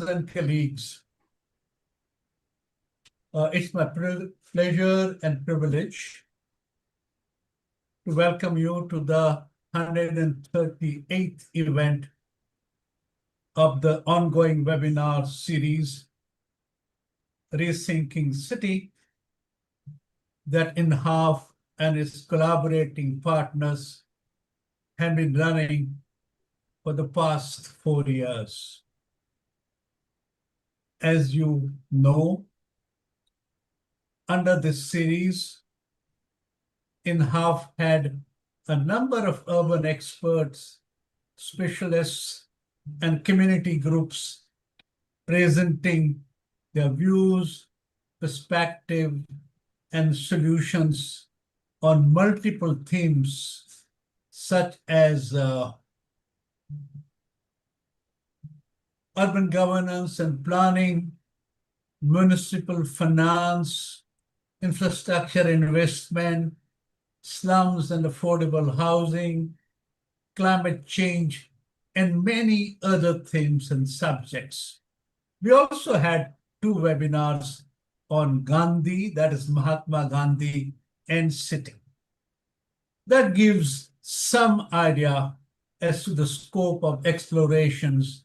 And colleagues, it's my pleasure and privilege to welcome you to the 138th event of the ongoing webinar series, Rethinking City, that INHAF and its collaborating partners have been running for the past 4 years. As you know, under this series, INHAF had a number of urban experts, specialists, and community groups presenting their views, perspective, and solutions on multiple themes such as urban governance and planning, municipal finance, infrastructure investment, slums and affordable housing, climate change, and many other themes and subjects. We also had 2 webinars on Gandhi, that is Mahatma Gandhi, and city. That gives some idea as to the scope of explorations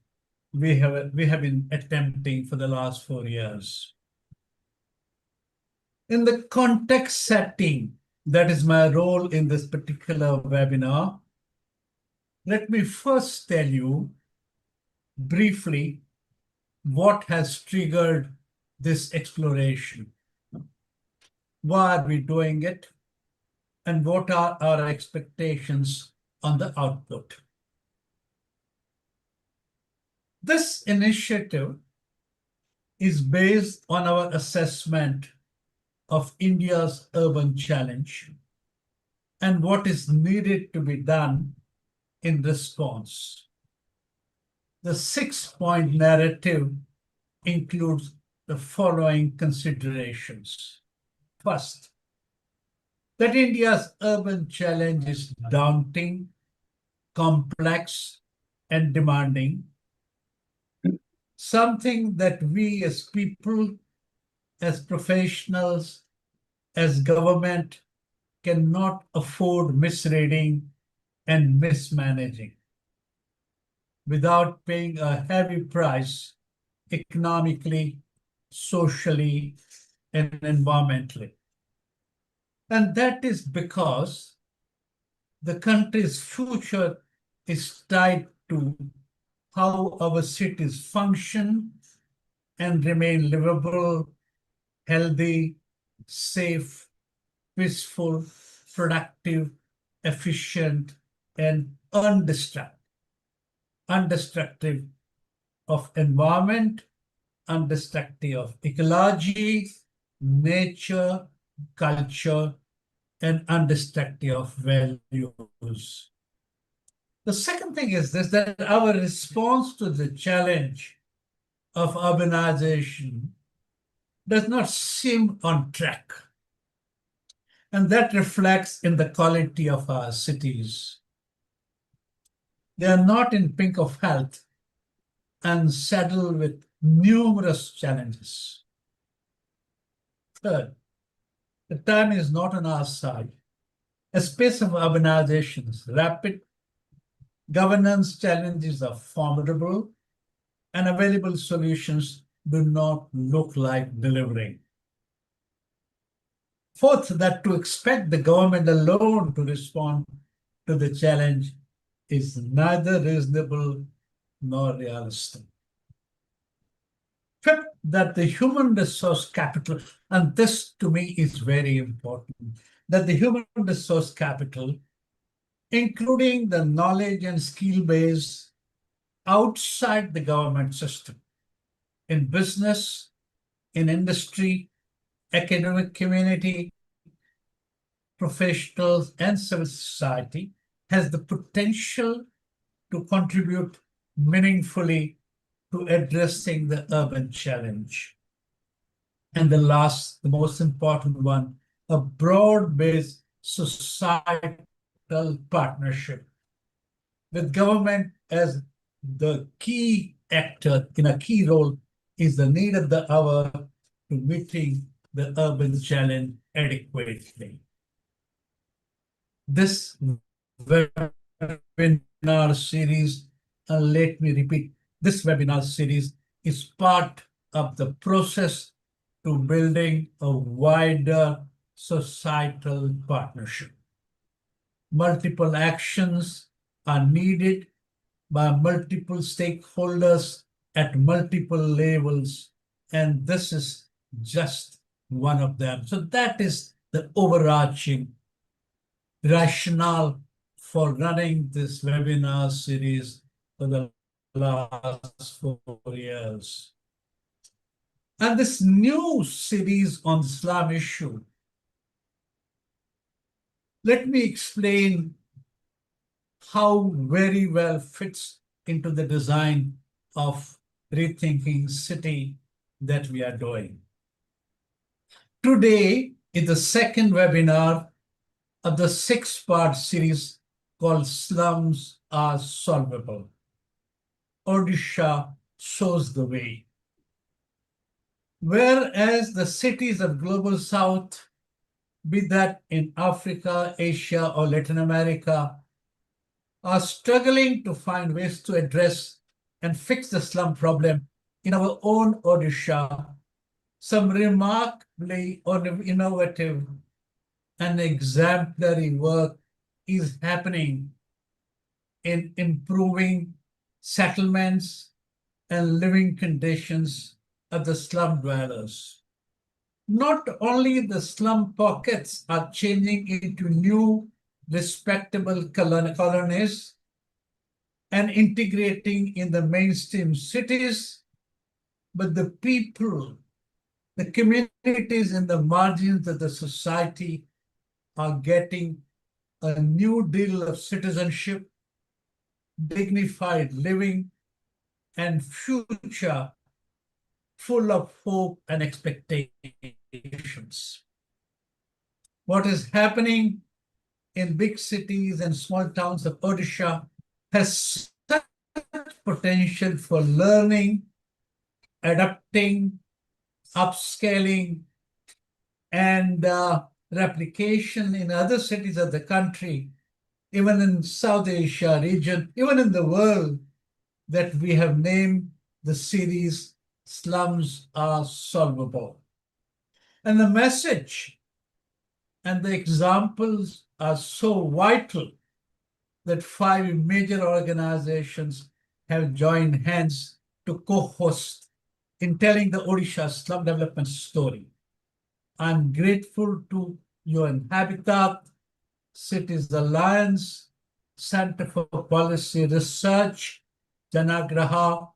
we have been attempting for the last 4 years. In the context setting, that is my role in this particular webinar, let me first tell you briefly what has triggered this exploration. Why are we doing it? And what are our expectations on the output? This initiative is based on our assessment of India's urban challenge and what is needed to be done in response. The 6-point narrative includes the following considerations. First, that India's urban challenge is daunting, complex, and demanding, something that we as people, as professionals, as government, cannot afford misreading and mismanaging without paying a heavy price economically, socially, and environmentally. And that is because the country's future is tied to how our cities function and remain livable, healthy, safe, peaceful, productive, efficient, and undestructive of environment, undestructive of ecology, nature, culture, and undestructive of values. The second thing is this, that our response to the challenge of urbanization does not seem on track. And that reflects in the quality of our cities. They are not in pink of health and saddled with numerous challenges. Third, the time is not on our side. A space of urbanization is rapid, governance challenges are formidable, and available solutions do not look like delivering. Fourth, that to expect the government alone to respond to the challenge is neither reasonable nor realistic. Fifth, that the human resource capital, and this to me is very important, that the human resource capital, including the knowledge and skill base outside the government system, in business, in industry, academic community, professionals, and civil society, has the potential to contribute meaningfully to addressing the urban challenge. And the last, the most important one, a broad-based societal partnership with government as the key actor in a key role is the need of the hour to meeting the urban challenge adequately. This webinar series, let me repeat, this webinar series is part of the process to building a wider societal partnership. Multiple actions are needed by multiple stakeholders at multiple levels, and this is just one of them. So that is the overarching rationale for running this webinar series for the last 4 years. And this new series on the slum issue, let me explain how very well fits into the design of Rethinking City that we are doing. Today is the second webinar of the 6-part series called Slums Are Solvable. Odisha shows the way. Whereas the cities of Global South, be that in Africa, Asia, or Latin America, are struggling to find ways to address and fix the slum problem, in our own Odisha, some remarkably innovative and exemplary work is happening in improving settlements and living conditions of the slum dwellers. Not only the slum pockets are changing into new respectable colonies and integrating in the mainstream cities, but the people, the communities in the margins of the society are getting a new deal of citizenship, dignified living, and future full of hope and expectations. What is happening in big cities and small towns of Odisha has such potential for learning, adapting, upscaling, and replication in other cities of the country, even in South Asia region, even in the world, that we have named the series Slums Are Solvable. And the message and the examples are so vital that 5 major organizations have joined hands to co-host in telling the Odisha slum development story. I'm grateful to UN Habitat, Cities Alliance, Center for Policy Research, Janagraha,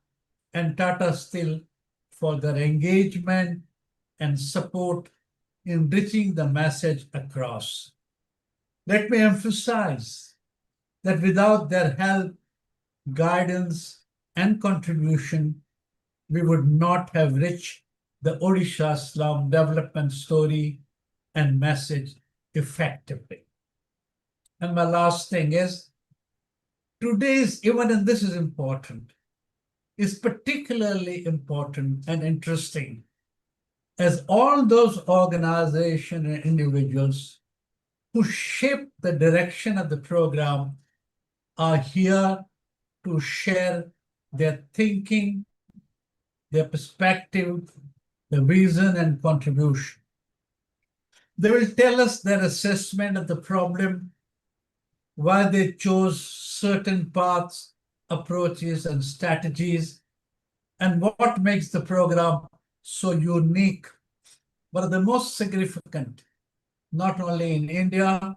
and Tata Steel for their engagement and support in reaching the message across. Let me emphasize that without their help, guidance, and contribution, we would not have reached the Odisha slum development story and message effectively. And my last thing is, today's, even and this is important, is particularly important and interesting, as all those organizations and individuals who shape the direction of the program are here to share their thinking, their perspective, their vision, and contribution. They will tell us their assessment of the problem, why they chose certain paths, approaches, and strategies, and what makes the program so unique, but the most significant, not only in India,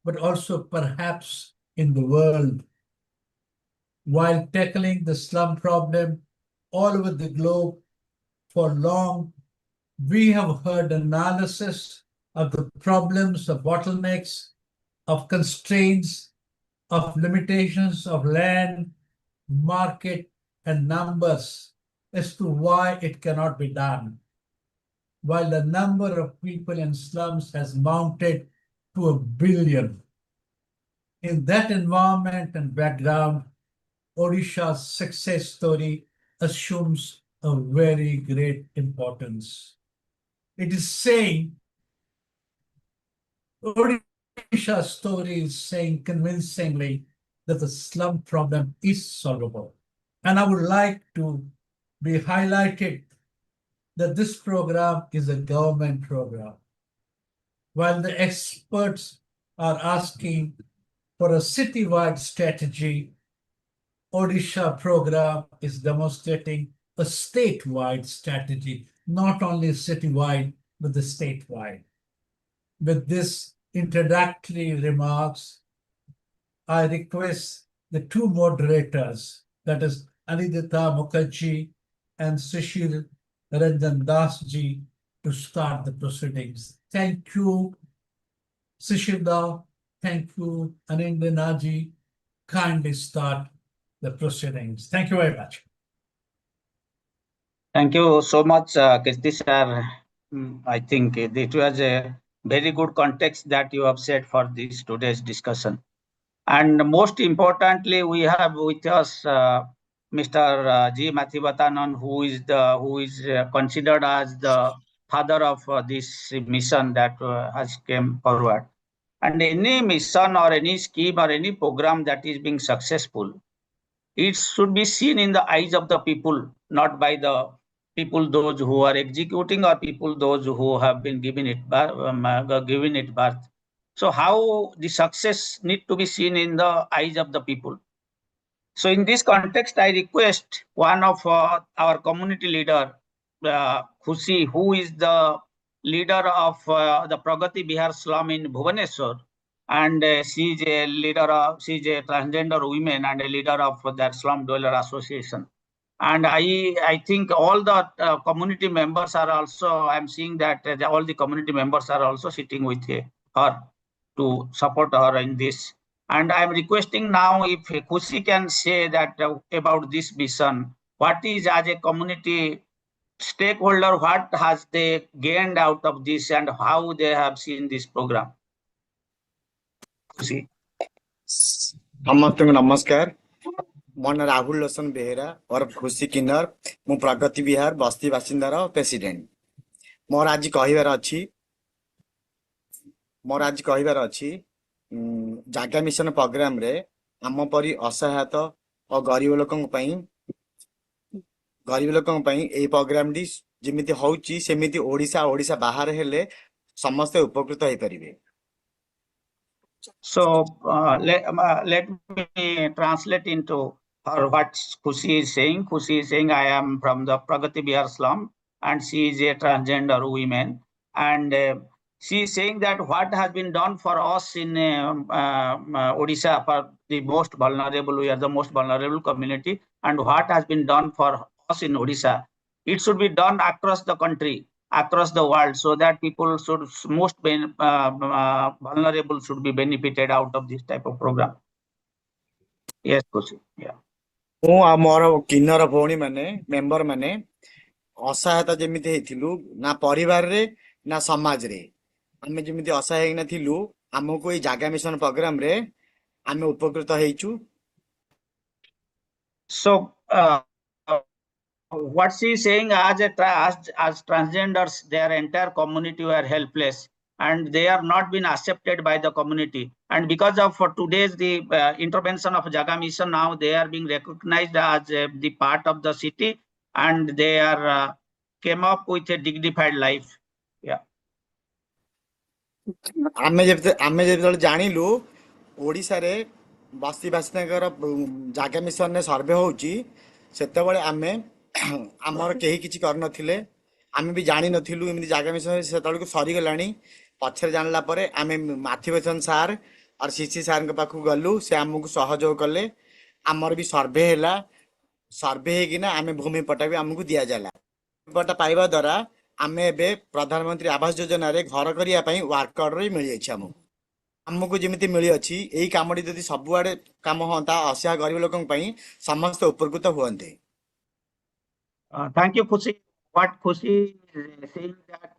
but also perhaps in the world. While tackling the slum problem all over the globe for long, we have heard analysis of the problems of bottlenecks, of constraints, of limitations of land, market, and numbers as to why it cannot be done. While the number of people in slums has mounted to 1 billion. In that environment and background, Odisha's success story assumes a very great importance. It is saying, Odisha's story is saying convincingly that the slum problem is solvable. And I would like to be highlighted that this program is a government program. While the experts are asking for a citywide strategy, Odisha program is demonstrating a statewide strategy, not only citywide, but the statewide. With this introductory remarks, I request the two moderators, that is Anindita Mukherjee and Shishir Ranjan Dasji, to start the proceedings. Thank you, Shishir. Thank you, Anindita ji. Kindly start the proceedings. Thank you very much. Thank you so much, Kishti sir. I think it was a very good context that you have set for this today's discussion. And most importantly, we have with us Mr. G. Mathi Vathanan, who is considered as the father of this mission that has came forward. And any mission or any scheme or any program that is being successful, it should be seen in the eyes of the people, not by the people those who are executing or people those who have been given it birth. So how the success need to be seen in the eyes of the people. So in this context, I request one of our community leader, Khushi, who is the leader of the Pragati Bihar slum in Bhubaneswar, and she is a transgender woman and a leader of that slum dweller association. And I think all the community members are also, I'm seeing that all the community members are also sitting with her to support her in this. And I'm requesting now if Khushi can say that about this mission, what is as a community stakeholder, what has they gained out of this and how they have seen this program? Khushi. नमस्कार मो ना Rahul lotion Behera और खुशी किन्नर मु प्रगति बिहार बस्ती बासिंदार president मोर आज कहिबार अछि जागा mission program रे आम परी असहायत और गरीब लोकन पई ए प्रोग्राम डी जेमिति होउची सेमिति ओडिशा बाहर हेले समस्त उपकृत होई परिबे. So let me translate into her what Khushi is saying. Khushi is saying, I am from the Pragati Bihar slum, and she is a transgender woman. And she is saying that what has been done for us in Odisha, for the most vulnerable, we are the most vulnerable community, and what has been done for us in Odisha, it should be done across the country, across the world, so that people should vulnerable should be benefited out of this type of program. Yes, Khushi. Yeah. मोर किन्नर भौणी माने member माने असहायता जेमिति हेथिलु ना परिवार रे ना समाज रे आमे जेमिति असहाय ना थिलु हमको ए जागा मिशन प्रोग्राम रे आमे उपकृत हेचु. So what she is saying, as transgenders, their entire community were helpless and they are not been accepted by the community. And because of today's the intervention of Jaga Mission, now they are being recognized as the part of the city, and they are came up with a dignified life. Yeah. आमे जेते जानिलु ओडिसा रे बस्ती बासिंदार जागा mission ने सर्वे होउची सेते बेले आमे आमर केही किछि कर नथिले आमे भी जानि नथिलु एमि जागा मिशन सेतल को सरी गलानी पछरे जानला परे आमे माथि वचन सार और सीसी सार के पाखु गलु से हमकु सहयोग करले आमर भी सर्वे हैला सर्वे हेगिना आमे भूमि पट्टा भी हमकु दिया जाला पट्टा पाइबा द्वारा आमे एबे प्रधानमंत्री आवास योजना रे घर करिया पई वर्क ऑर्डर मिलि अछि हमकु जेमिति मिलि अछि एई कामडी जदि सब आडे काम होता असहाय गरीब लोकन पई समस्त उपकृत होंते. Thank you, Khushi. What Khushi is saying that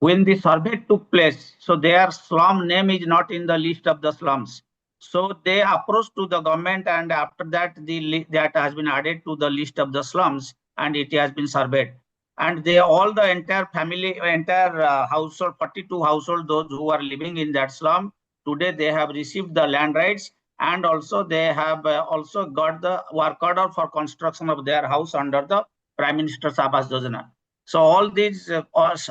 when the survey took place, so their slum name is not in the list of the slums. So they approached to the government, and after that, that has been added to the list of the slums, and it has been surveyed. And they all the entire family, entire household, 42 household, those who are living in that slum, today they have received the land rights, and also they have also got the work order for construction of their house under the Prime Minister's Awas Yojana. So all these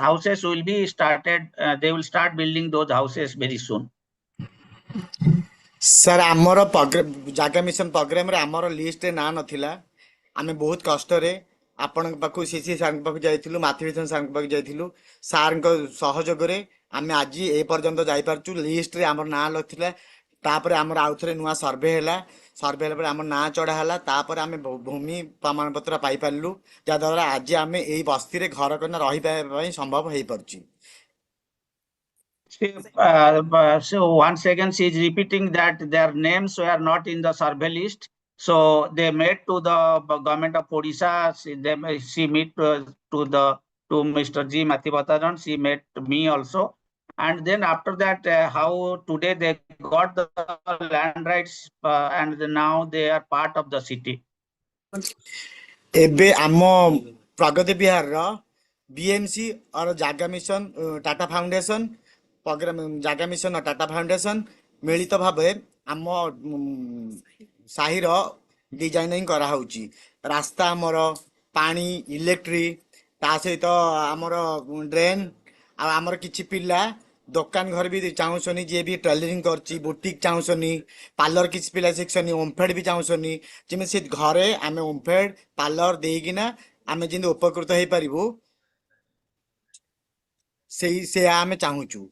houses will be started. They will start building those houses very soon. Sir ଆମର ଜାଗା mission ପ୍ରୋଗ୍ରାମରେ ଆମର ଲିଷ୍ଟରେ ନାଁ ନଥିଲା। ଆମେ ବହୁତ କଷ୍ଟରେ ଆପଣଙ୍କ ପାଖକୁ ସିସି ସାର୍ଙ୍କ ପାଖକୁ ଯାଇଥିଲୁ, ମାଥି ବିଥନ ସାର୍ଙ୍କ ପାଖକୁ ଯାଇଥିଲୁ। ସାର୍ଙ୍କ ସହଯୋଗରେ ଆମେ ଆଜି ଏ ପର୍ଯ୍ୟନ୍ତ ଯାଇପାରୁଛୁ। ଲିଷ୍ଟରେ ଆମର ନାଁ ନଥିଲା। ତାପରେ ଆମର ଆଉଥରେ ନୂଆ ସର୍ଭେ ହେଲା। ସର୍ଭେ ହେଲା ପରେ ଆମର ନାଁ ଚଢ଼ା ହେଲା। ତାପରେ ଆମେ ଭୂମି ପ୍ରମାଣପତ୍ର ପାଇପାରିଲୁ, ଯାହାଦ୍ୱାରା ଆଜି ଆମେ ଏଇ ବସ୍ତିରେ ଘର କରିନା ରହିବା ପାଇଁ ସମ୍ଭବ ହେଇପାରୁଛି। So once again, she is repeating that their names were not in the survey list. So they made to the government of Odisha. She met to Mr. G. Mathi Vathanan. She met me also. And then after that, how today they got the land rights, and now they are part of the city. ଏବେ ଆମ ପ୍ରଗତି ବିହାରର BMC और ଜାଗା mission Tata foundation programme ଜାଗା mission Tata foundation ମିଳିତ ଭାବେ ଆମ ସାହିର ଡିଜାଇନିଂ କରାହେଉଛି। ରାସ୍ତା ଆମର, ପାଣି, ଇଲେକ୍ଟ୍ରି, ତା ସହିତ ଆମର ଡ୍ରେନ୍, ଆଉ ଆମର କିଛି ପିଲା ଦୋକାନ ଘର ବି ଚାହୁଁଛନ୍ତି, ଯିଏ ବି ଟେଲରିଂ କରୁଛି, ବୁଟିକ୍ ଚାହୁଁଛନ୍ତି, ପାର୍ଲର କିଛି ପିଲା ଶିଖୁଛନ୍ତି, ଓମ୍ଫେଡ୍ ବି ଚାହୁଁଛନ୍ତି। ଯେମିତି ସେ ଘରେ ଆମେ ଓମ୍ଫେଡ୍ ପାର୍ଲର ଦେଇକିନା ଆମେ ଯେମିତି ଉପକୃତ ହେଇପାରିବୁ, ସେ ଆମେ ଚାହୁଁଛୁ।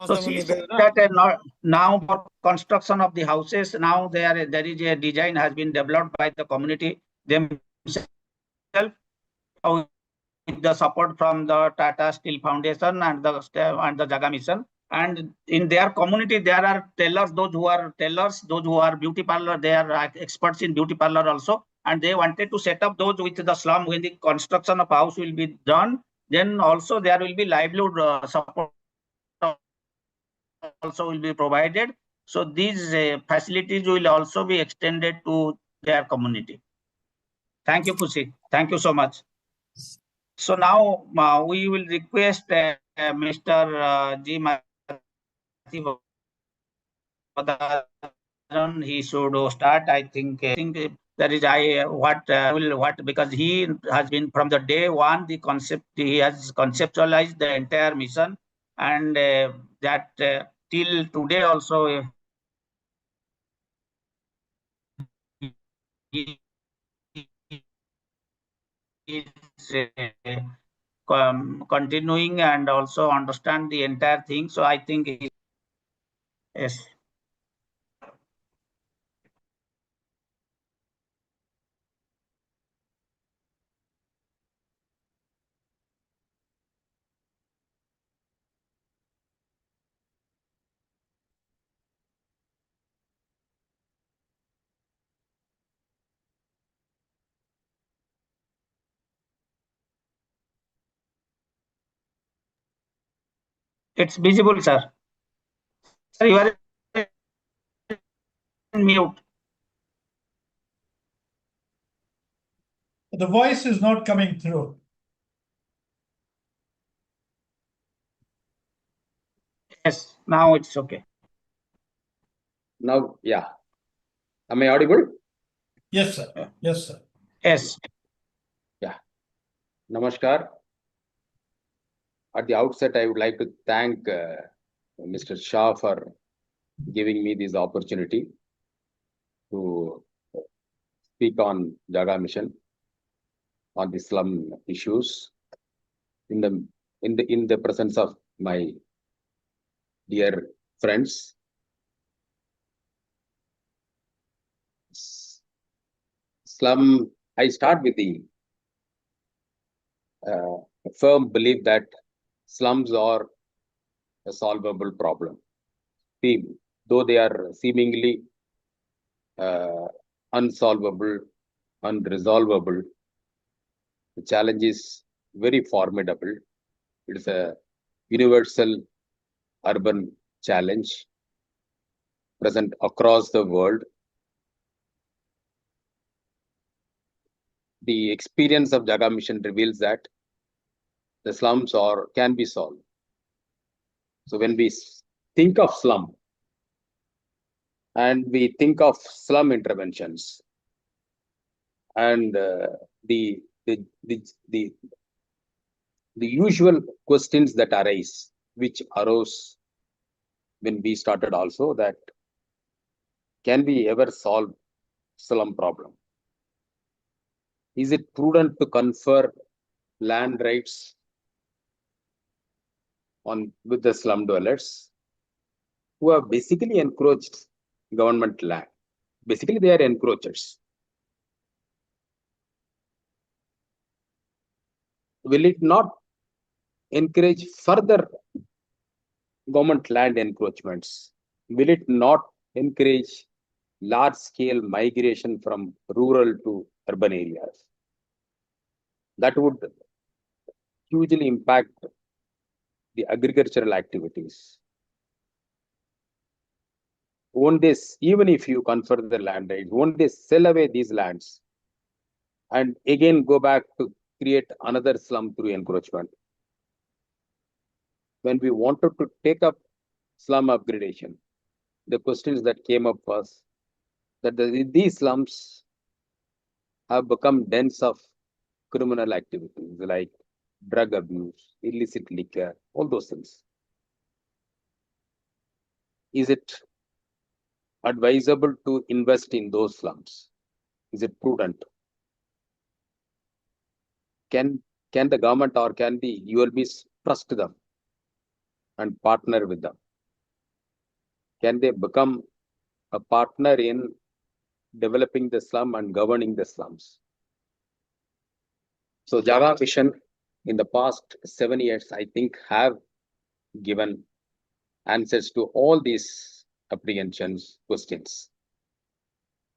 So she said that now for construction of the houses, now there is a design has been developed by the community themselves with the support from the Tata Steel Foundation and the Jaga Mission. And in their community, there are tailors, those who are tailors, those who are beauty parlor, they are experts in beauty parlor also. And they wanted to set up those with the slum when the construction of house will be done. Then also there will be livelihood support also will be provided. So these facilities will also be extended to their community. Thank you, Khushi. Thank you so much. So now we will request Mr. G. Mathi Vathanan. He should start. I think that is what because he has been from the day one. The concept he has conceptualized the entire mission, and that till today also he is continuing and also understand the entire thing. So I think yes. It's visible, sir. Sir, you are in mute. The voice is not coming through. Yes, now it's okay. Now, yeah. Am I audible? Yes, sir. Yes, sir. Yes. Yeah. Namaskar. At the outset, I would like to thank Mr. Shah for giving me this opportunity to speak on Jaga Mission on the slum issues in the presence of my dear friends. Slum, I start with the firm belief that slums are a solvable problem. Though they are seemingly unsolvable, unresolvable, the challenge is very formidable. It is a universal urban challenge present across the world. The experience of Jaga mission reveals that the slums can be solved. So when we think of slum and we think of slum interventions and the usual questions that arise, which arose when we started also, that can we ever solve slum problem? Is it prudent to confer land rights with the slum dwellers who have basically encroached government land? Basically, they are encroachers. Will it not encourage further government land encroachments? Will it not encourage large-scale migration from rural to urban areas? That would hugely impact the agricultural activities. Won't this, even if you confer the land rights, won't they sell away these lands and again go back to create another slum through encroachment? When we wanted to take up slum upgradation, the questions that came up was that these slums have become dens of criminal activities like drug abuse, illicit liquor, all those things. Is it advisable to invest in those slums? Is it prudent? Can the government or can the ULBs trust them and partner with them? Can they become a partner in developing the slum and governing the slums? So Jaga mission in the past 7 years, I think, have given answers to all these apprehensions, questions.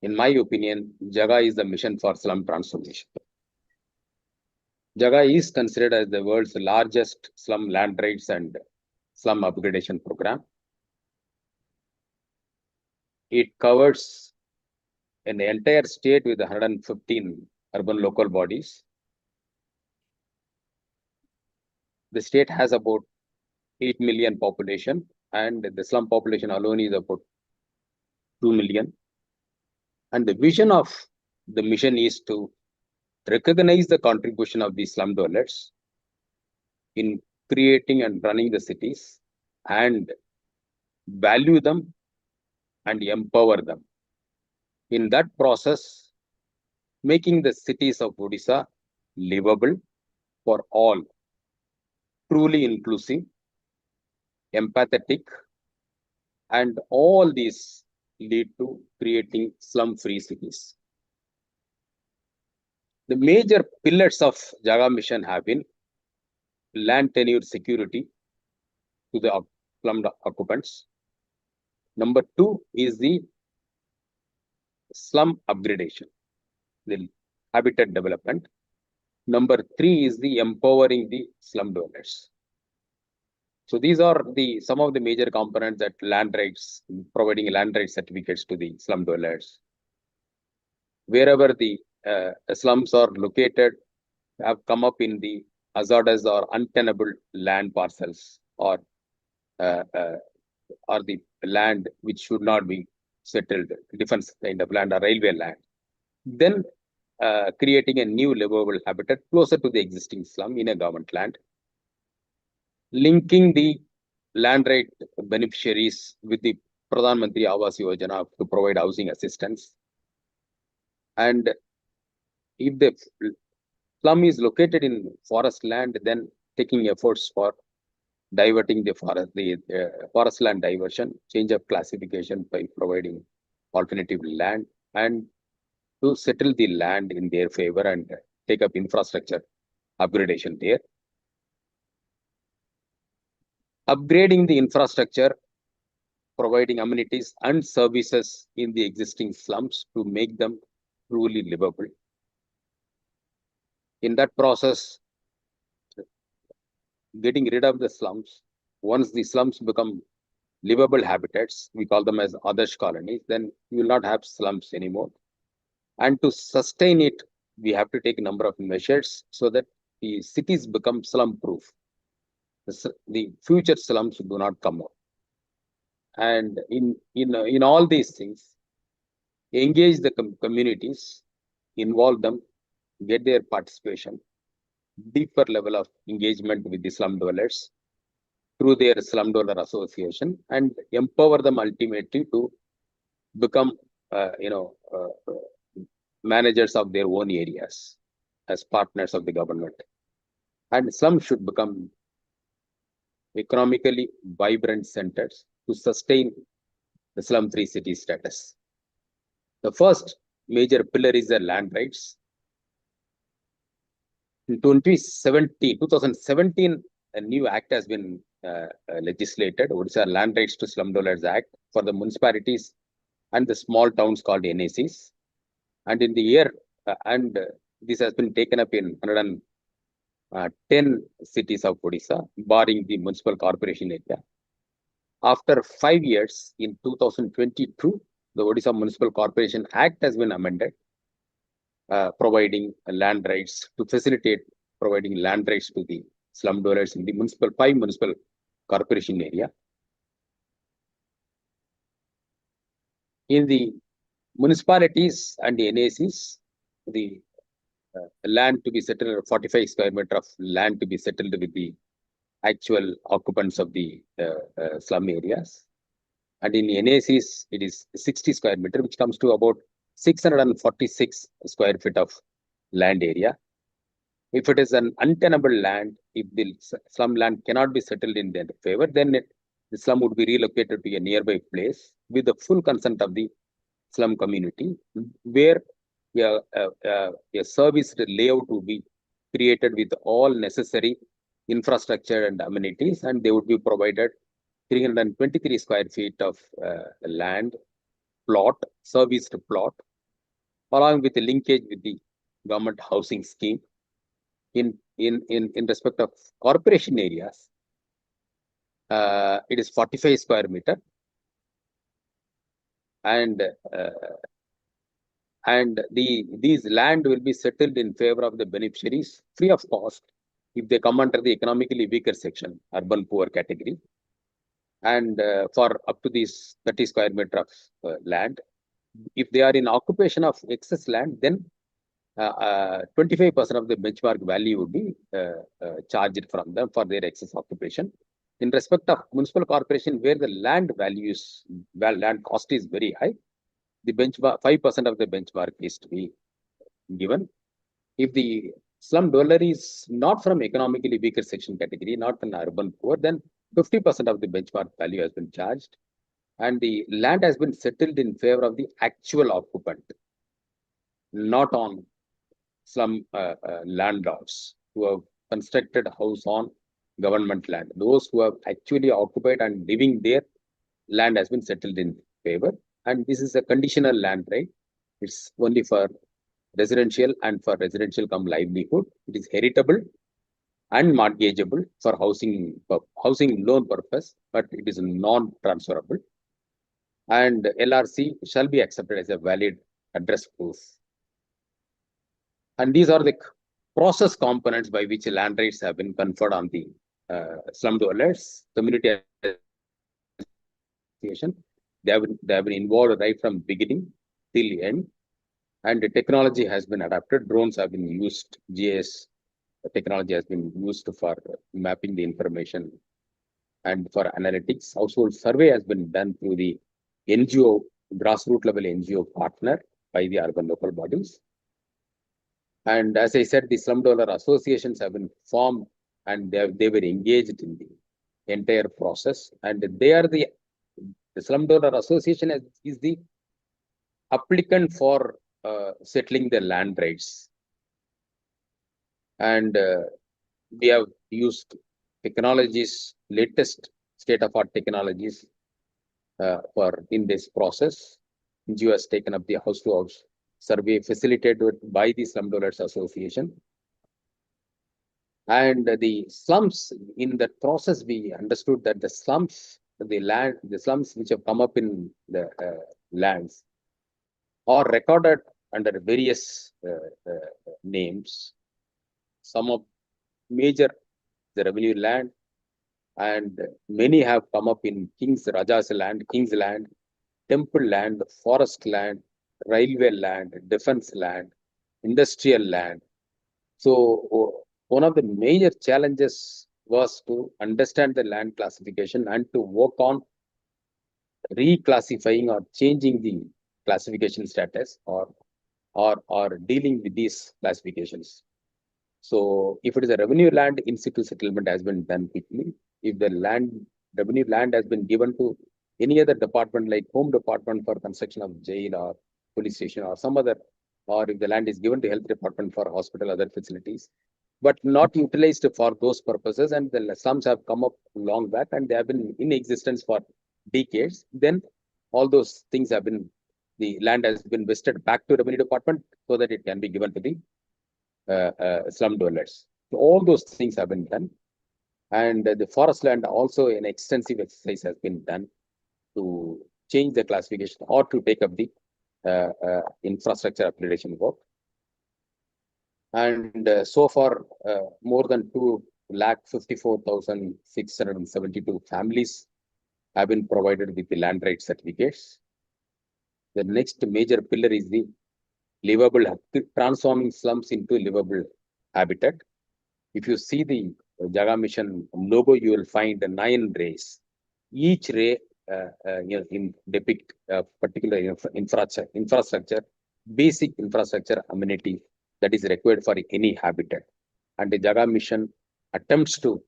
In my opinion, Jaga is the mission for slum transformation. Jaga is considered as the world's largest slum land rights and slum upgradation program. It covers an entire state with 115 urban local bodies. The state has about 8 million population, and the slum population alone is about 2 million. And the vision of the mission is to recognize the contribution of these slum dwellers in creating and running the cities and value them and empower them. In that process, making the cities of Odisha livable for all, truly inclusive, empathetic, and all these lead to creating slum-free cities. The major pillars of Jaga mission have been land tenure security to the slum occupants. Number 2 is the slum upgradation, the habitat development. Number 3 is the empowering the slum dwellers. So these are some of the major components that land rights, providing land rights certificates to the slum dwellers. Wherever the slums are located, have come up in the hazardous or untenable land parcels, or the land which should not be settled, defense kind of land or railway land. Then creating a new livable habitat closer to the existing slum in a government land. Linking the land right beneficiaries with the Pradhan Mantri Awas Yojana to provide housing assistance. And if the slum is located in forest land, then taking efforts for diverting the forest land diversion, change of classification by providing alternative land, and to settle the land in their favor and take up infrastructure upgradation there. Upgrading the infrastructure, providing amenities and services in the existing slums to make them truly livable. In that process, getting rid of the slums, once the slums become livable habitats, we call them as Adarsh colonies, then you will not have slums anymore. And to sustain it, we have to take a number of measures so that the cities become slum proof. The future slums do not come out. And in all these things, engage the communities, involve them, get their participation, deeper level of engagement with the slum dwellers through their slum dweller association, and empower them ultimately to become managers of their own areas as partners of the government. And slums should become economically vibrant centers to sustain the slum-free city status. The first major pillar is the land rights. In 2017, a new act has been legislated, Odisha Land Rights to Slum Dwellers Act, for the municipalities and the small towns called NACs. And in the year, this has been taken up in 110 cities of Odisha, barring the municipal corporation area. After 5 years, in 2022, the Odisha Municipal Corporation Act has been amended, providing land rights to facilitate providing land rights to the slum dwellers in the 5 municipal corporation area. In the municipalities and the NACs, the land to be settled, 45 square meter of land to be settled with the actual occupants of the slum areas. And in NACs, it is 60 square meter, which comes to about 646 square feet of land area. If it is an untenable land, if the slum land cannot be settled in their favor, then the slum would be relocated to a nearby place with the full consent of the slum community, where a service layout would be created with all necessary infrastructure and amenities, and they would be provided 323 square feet of land plot, serviced plot, along with the linkage with the government housing scheme. In respect of corporation areas, it is 45 square meter, and these land will be settled in favor of the beneficiaries free of cost if they come under the economically weaker section, urban poor category, and for up to these 30 square meter of land. If they are in occupation of excess land, then 25% of the benchmark value would be charged from them for their excess occupation. In respect of municipal corporation, where the land cost is very high, the benchmark 5% of the benchmark is to be given. If the slum dweller is not from economically weaker section category, not an urban poor, then 50% of the benchmark value has been charged, and the land has been settled in favor of the actual occupant, not on slum landlords who have constructed a house on government land. Those who have actually occupied and living there, land has been settled in favor. And this is a conditional land right. It's only for residential and for residential come livelihood. It is heritable and mortgageable for housing loan purpose, but it is non-transferable. And LRC shall be accepted as a valid address proof. And these are the process components by which land rights have been conferred on the slum dwellers. Community association, they have been involved right from beginning till end, and the technology has been adapted. Drones have been used. GIS technology has been used for mapping the information and for analytics. Household survey has been done through the NGO, grassroots level NGO partner by the urban local bodies. And as I said, the slum dweller associations have been formed, and they were engaged in the entire process. And they are the slum dweller association is the applicant for settling the land rights. And we have used technologies, latest state-of-art technologies for in this process. NGO has taken up the house-to-house survey facilitated by the Slum Dwellers Association. And the slums, in that process, we understood that the slums the slums which have come up in the lands are recorded under various names. Some of major the revenue land, and many have come up in Raja's land, King's land, temple land, forest land, railway land, defense land, industrial land. So one of the major challenges was to understand the land classification and to work on reclassifying or changing the classification status or dealing with these classifications. So if it is a revenue land, in situ settlement has been done quickly. If the revenue land has been given to any other department like home department for construction of jail or police station or some other, or if the land is given to health department for hospital, other facilities, but not utilized for those purposes, and the slums have come up long back and they have been in existence for decades, then all those things have been, the land has been vested back to revenue department so that it can be given to the slum dwellers. So all those things have been done. And the forest land also an extensive exercise has been done to change the classification or to take up the infrastructure upgradation work. And so far, more than 2,54,672 families have been provided with the land right certificates. The next major pillar is the livable, transforming slums into livable habitat. If you see the Jaga Mission logo, you will find 9 rays. Each ray depict a particular infrastructure, basic infrastructure amenity that is required for any habitat. And the Jaga Mission attempts to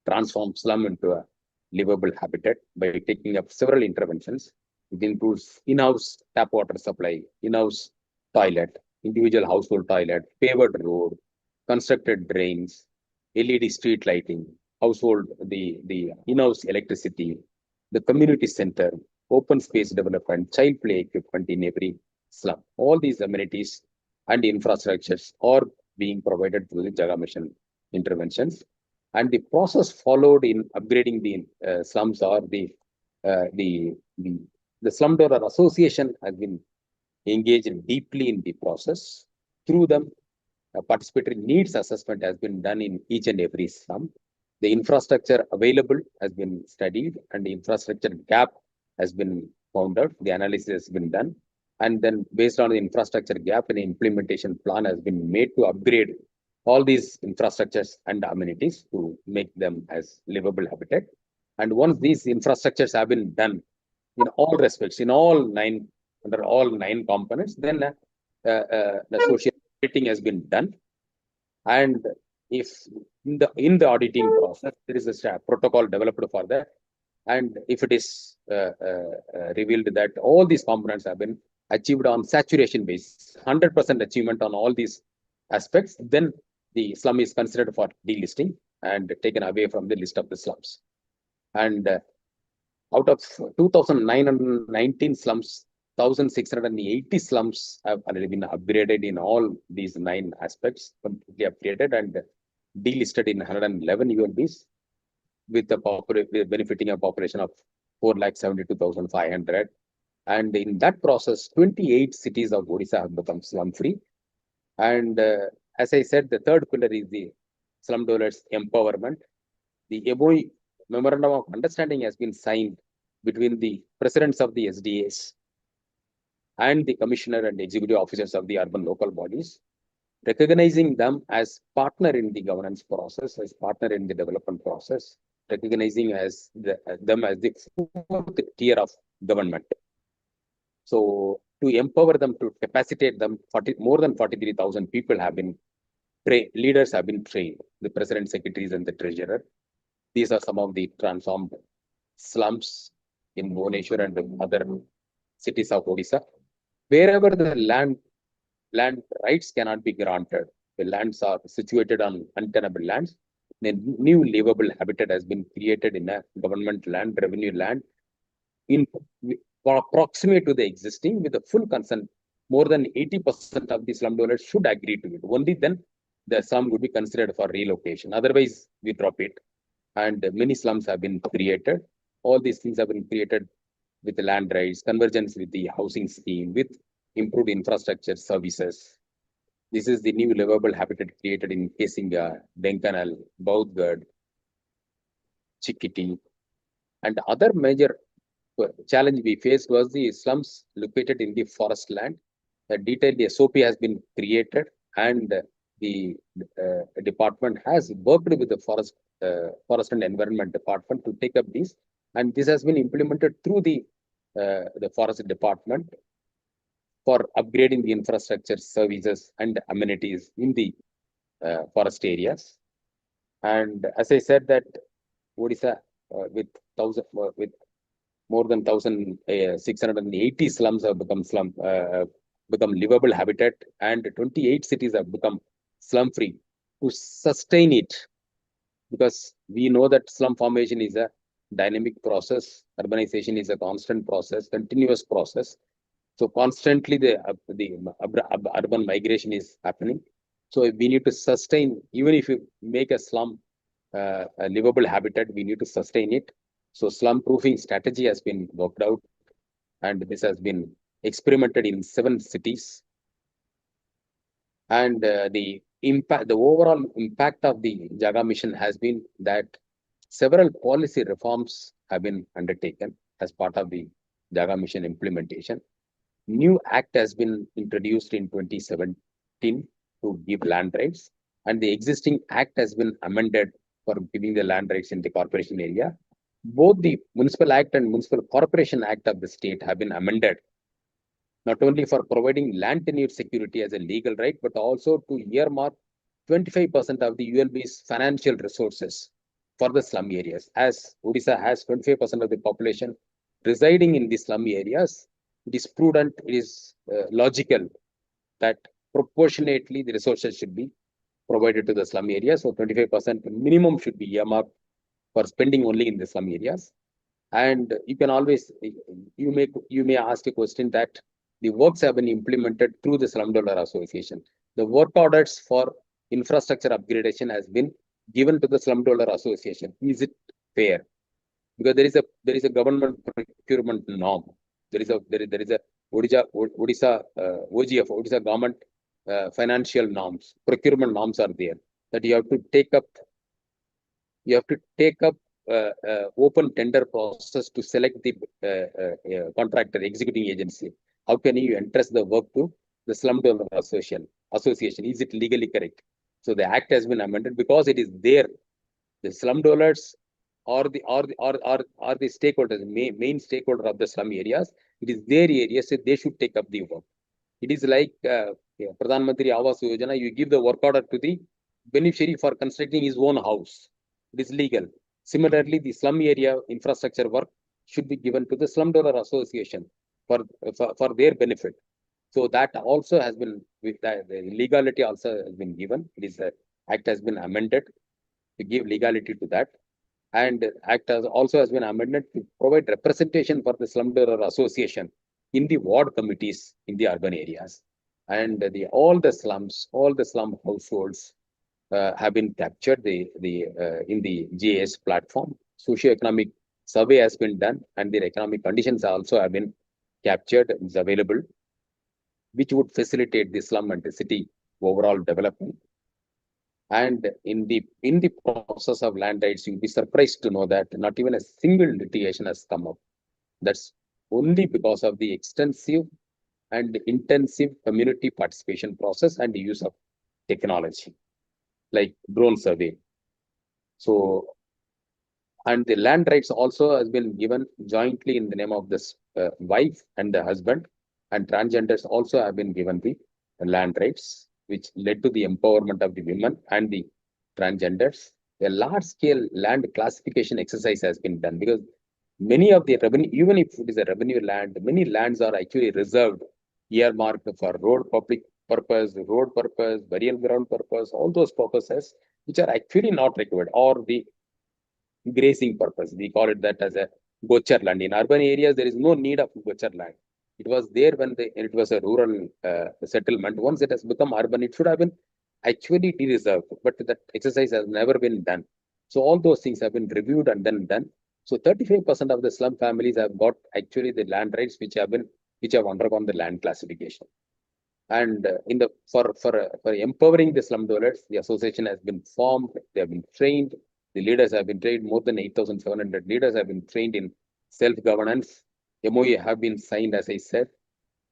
transform slum into a livable habitat by taking up several interventions. It includes in-house tap water supply, in-house toilet, individual household toilet, paved road, constructed drains, LED street lighting, household, the in-house electricity, the community center, open space development, child play equipment in every slum. All these amenities and infrastructures are being provided through the Jaga Mission interventions. And the process followed in upgrading the slums or the Slum Dweller Association has been engaged deeply in the process. Through them, participatory needs assessment has been done in each and every slum. The infrastructure available has been studied and the infrastructure gap has been found out. The analysis has been done. And then based on the infrastructure gap, an implementation plan has been made to upgrade all these infrastructures and amenities to make them as livable habitat. And once these infrastructures have been done in all respects, in all 9, under all 9 components, then the social rating has been done. And if in the auditing process, there is a protocol developed for that. And if it is revealed that all these components have been achieved on saturation basis, 100% achievement on all these aspects, then the slum is considered for delisting and taken away from the list of the slums. And out of 2,919 slums, 1,680 slums have already been upgraded in all these 9 aspects, completely upgraded and delisted in 111 ULBs, with the benefiting a population of 4,72,500. And in that process, 28 cities of Odisha have become slum-free. And as I said, the third pillar is the slum dwellers empowerment. The MOU, Memorandum of Understanding, has been signed between the presidents of the SDAs and the commissioner and executive officers of the urban local bodies, recognizing them as partner in the governance process, as partner in the development process, recognizing them as the 4th tier of government. So to empower them, to capacitate them, more than 43,000 people have been trained, leaders have been trained, the president, secretaries, and the treasurer. These are some of the transformed slums in Bhubaneswar and other cities of Odisha. Wherever the land rights cannot be granted, the lands are situated on untenable lands, then new livable habitat has been created in a government land, revenue land, in proximate to the existing, with the full consent. More than 80% of the slum dwellers should agree to it. Only then the slum would be considered for relocation. Otherwise, we drop it. And many slums have been created. All these things have been created with the land rights, convergence with the housing scheme, with improved infrastructure services. This is the new livable habitat created in Kesinga, Denkanal, Baudgad, Chikiti. And the other major challenge we faced was the slums located in the forest land. A detailed SOP has been created, and the department has worked with the forest and environment department to take up these, and this has been implemented through the forest department for upgrading the infrastructure services and amenities in the forest areas. And as I said, that Odisha with more than 1,680 slums have become livable habitat, and 28 cities have become slum free. To sustain it, because we know that slum formation is a dynamic process, urbanization is a constant process, continuous process. So constantly the urban migration is happening. So we need to sustain, even if you make a slum a livable habitat, we need to sustain it. So slum proofing strategy has been worked out, and this has been experimented in 7 cities. And the overall impact of the Jaga mission has been that several policy reforms have been undertaken as part of the Jaga mission implementation. New act has been introduced in 2017 to give land rights, and the existing act has been amended for giving the land rights in the corporation area. Both the Municipal Act and Municipal Corporation Act of the state have been amended, not only for providing land tenure security as a legal right, but also to earmark 25% of the ULB's financial resources for the slum areas. As Odisha has 25% of the population residing in the slum areas, it is prudent, it is logical that proportionately the resources should be provided to the slum areas. So 25% minimum should be earmarked for spending only in the slum areas. And you can always, you may ask a question that the works have been implemented through the Slum Dweller Association. The work orders for infrastructure upgradation has been given to the Slum Dweller Association. Is it fair? Because there is a government procurement norm. There is a Odisha OGF, Odisha government financial norms, procurement norms are there, that you have to take up open tender process to select the contractor, executing agency. How can you entrust the work to the Slum Dweller Association? Is it legally correct? So the act has been amended because it is there. The slum dwellers are the stakeholders, main stakeholder of the slum areas. It is their area, so they should take up the work. It is like Pradhan Mantri Awas Yojana. You give the work order to the beneficiary for constructing his own house. It is legal. Similarly, the slum area infrastructure work should be given to the Slum Dweller Association for their benefit. So that also has been, with the legality also has been given. It is act has been amended to give legality to that, and act also has been amended to provide representation for the Slum Dweller Association in the ward committees in the urban areas, and all the slum households have been captured in the GIS platform. Socioeconomic survey has been done, and their economic conditions also have been captured, is available, which would facilitate the slum and the city overall development. And in the process of land rights, you'll be surprised to know that not even a single litigation has come up. That's only because of the extensive and intensive community participation process and the use of technology like drone survey. So, and the land rights also has been given jointly in the name of this wife and the husband, and transgenders also have been given the land rights, which led to the empowerment of the women and the transgenders. A large-scale land classification exercise has been done, because many of the revenue, even if it is a revenue land, many lands are actually reserved, earmarked for public purpose, road purpose, burial ground purpose, all those purposes which are actually not required, or the grazing purpose. We call it that as a gochar land. In urban areas, there is no need of gochar land. It was there when it was a rural settlement. Once it has become urban, it should have been actually de-reserved, but that exercise has never been done. So all those things have been reviewed and then done. So 35% of the slum families have got actually the land rights which have undergone the land classification. And for empowering the slum dwellers, the association has been formed. They have been trained. The leaders have been trained. More than 8,700 leaders have been trained in self-governance. MOA have been signed, as I said,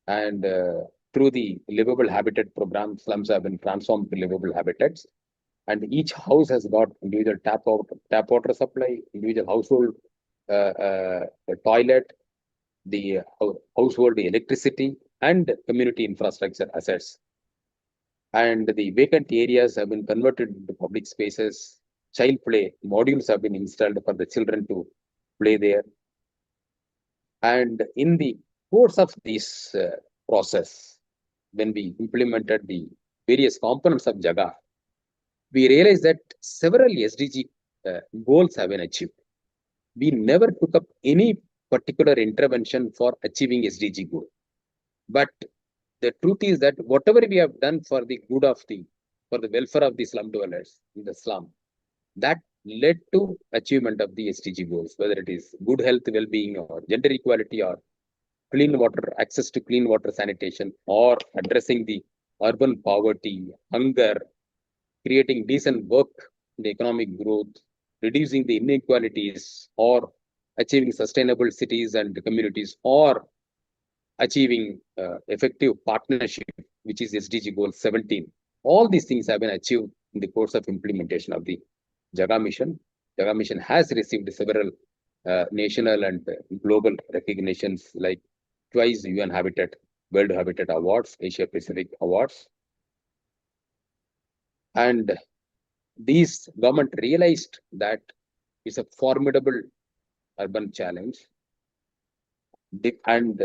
and through the livable habitat program, slums have been transformed to livable habitats. And each house has got individual tap water supply, individual household toilet, the household electricity, and community infrastructure assets. And the vacant areas have been converted into public spaces. Child play modules have been installed for the children to play there. And in the course of this process, when we implemented the various components of Jaga, we realized that several SDG goals have been achieved. We never took up any particular intervention for achieving SDG goal. But the truth is that whatever we have done for the good of for the welfare of the slum dwellers in the slum, that led to achievement of the SDG goals, whether it is good health, well-being, or gender equality, or clean water, access to clean water sanitation, or addressing the urban poverty, hunger, creating decent work, the economic growth, reducing the inequalities, or achieving sustainable cities and communities, or achieving effective partnership, which is SDG goal 17. All these things have been achieved in the course of implementation of the Jaga mission. Jaga mission has received several national and global recognitions, like twice UN Habitat, World Habitat Awards, Asia Pacific Awards. And these government realized that it's a formidable urban challenge, and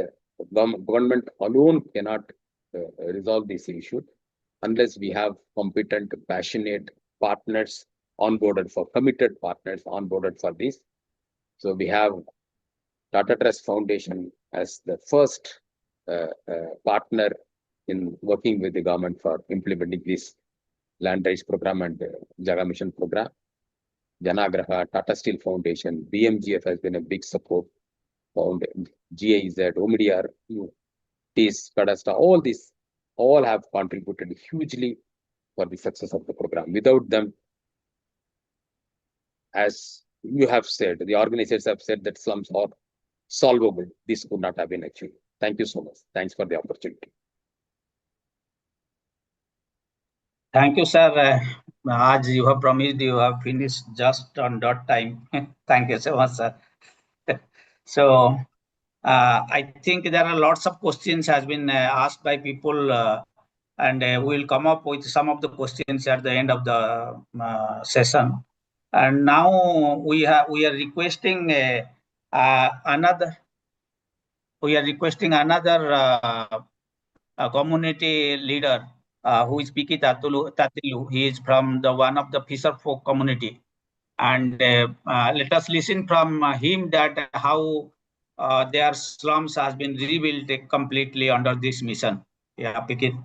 government alone cannot resolve this issue unless we have competent, passionate partners onboarded, committed partners onboarded for this. So we have Tata Trust Foundation as the first partner in working with the government for implementing this land rights program and Jaga mission program. Janagraha, Tata Steel Foundation, BMGF has been a big support. Found GIZ, OMDR, TIS, Kadasta, all have contributed hugely for the success of the program. Without them, as you have said, the organizers have said that slums are solvable. This could not have been achieved. Thank you so much. Thanks for the opportunity. Thank you, sir. As you have promised, you have finished just on dot time. Thank you so much, sir. So I think there are lots of questions has been asked by people, and we will come up with some of the questions at the end of the session. And now we are requesting another community leader who is Pikki Tatilu. He is from one of the fisher folk community, and let us listen from him that how their slums has been rebuilt completely under this mission. Yeah, Pikki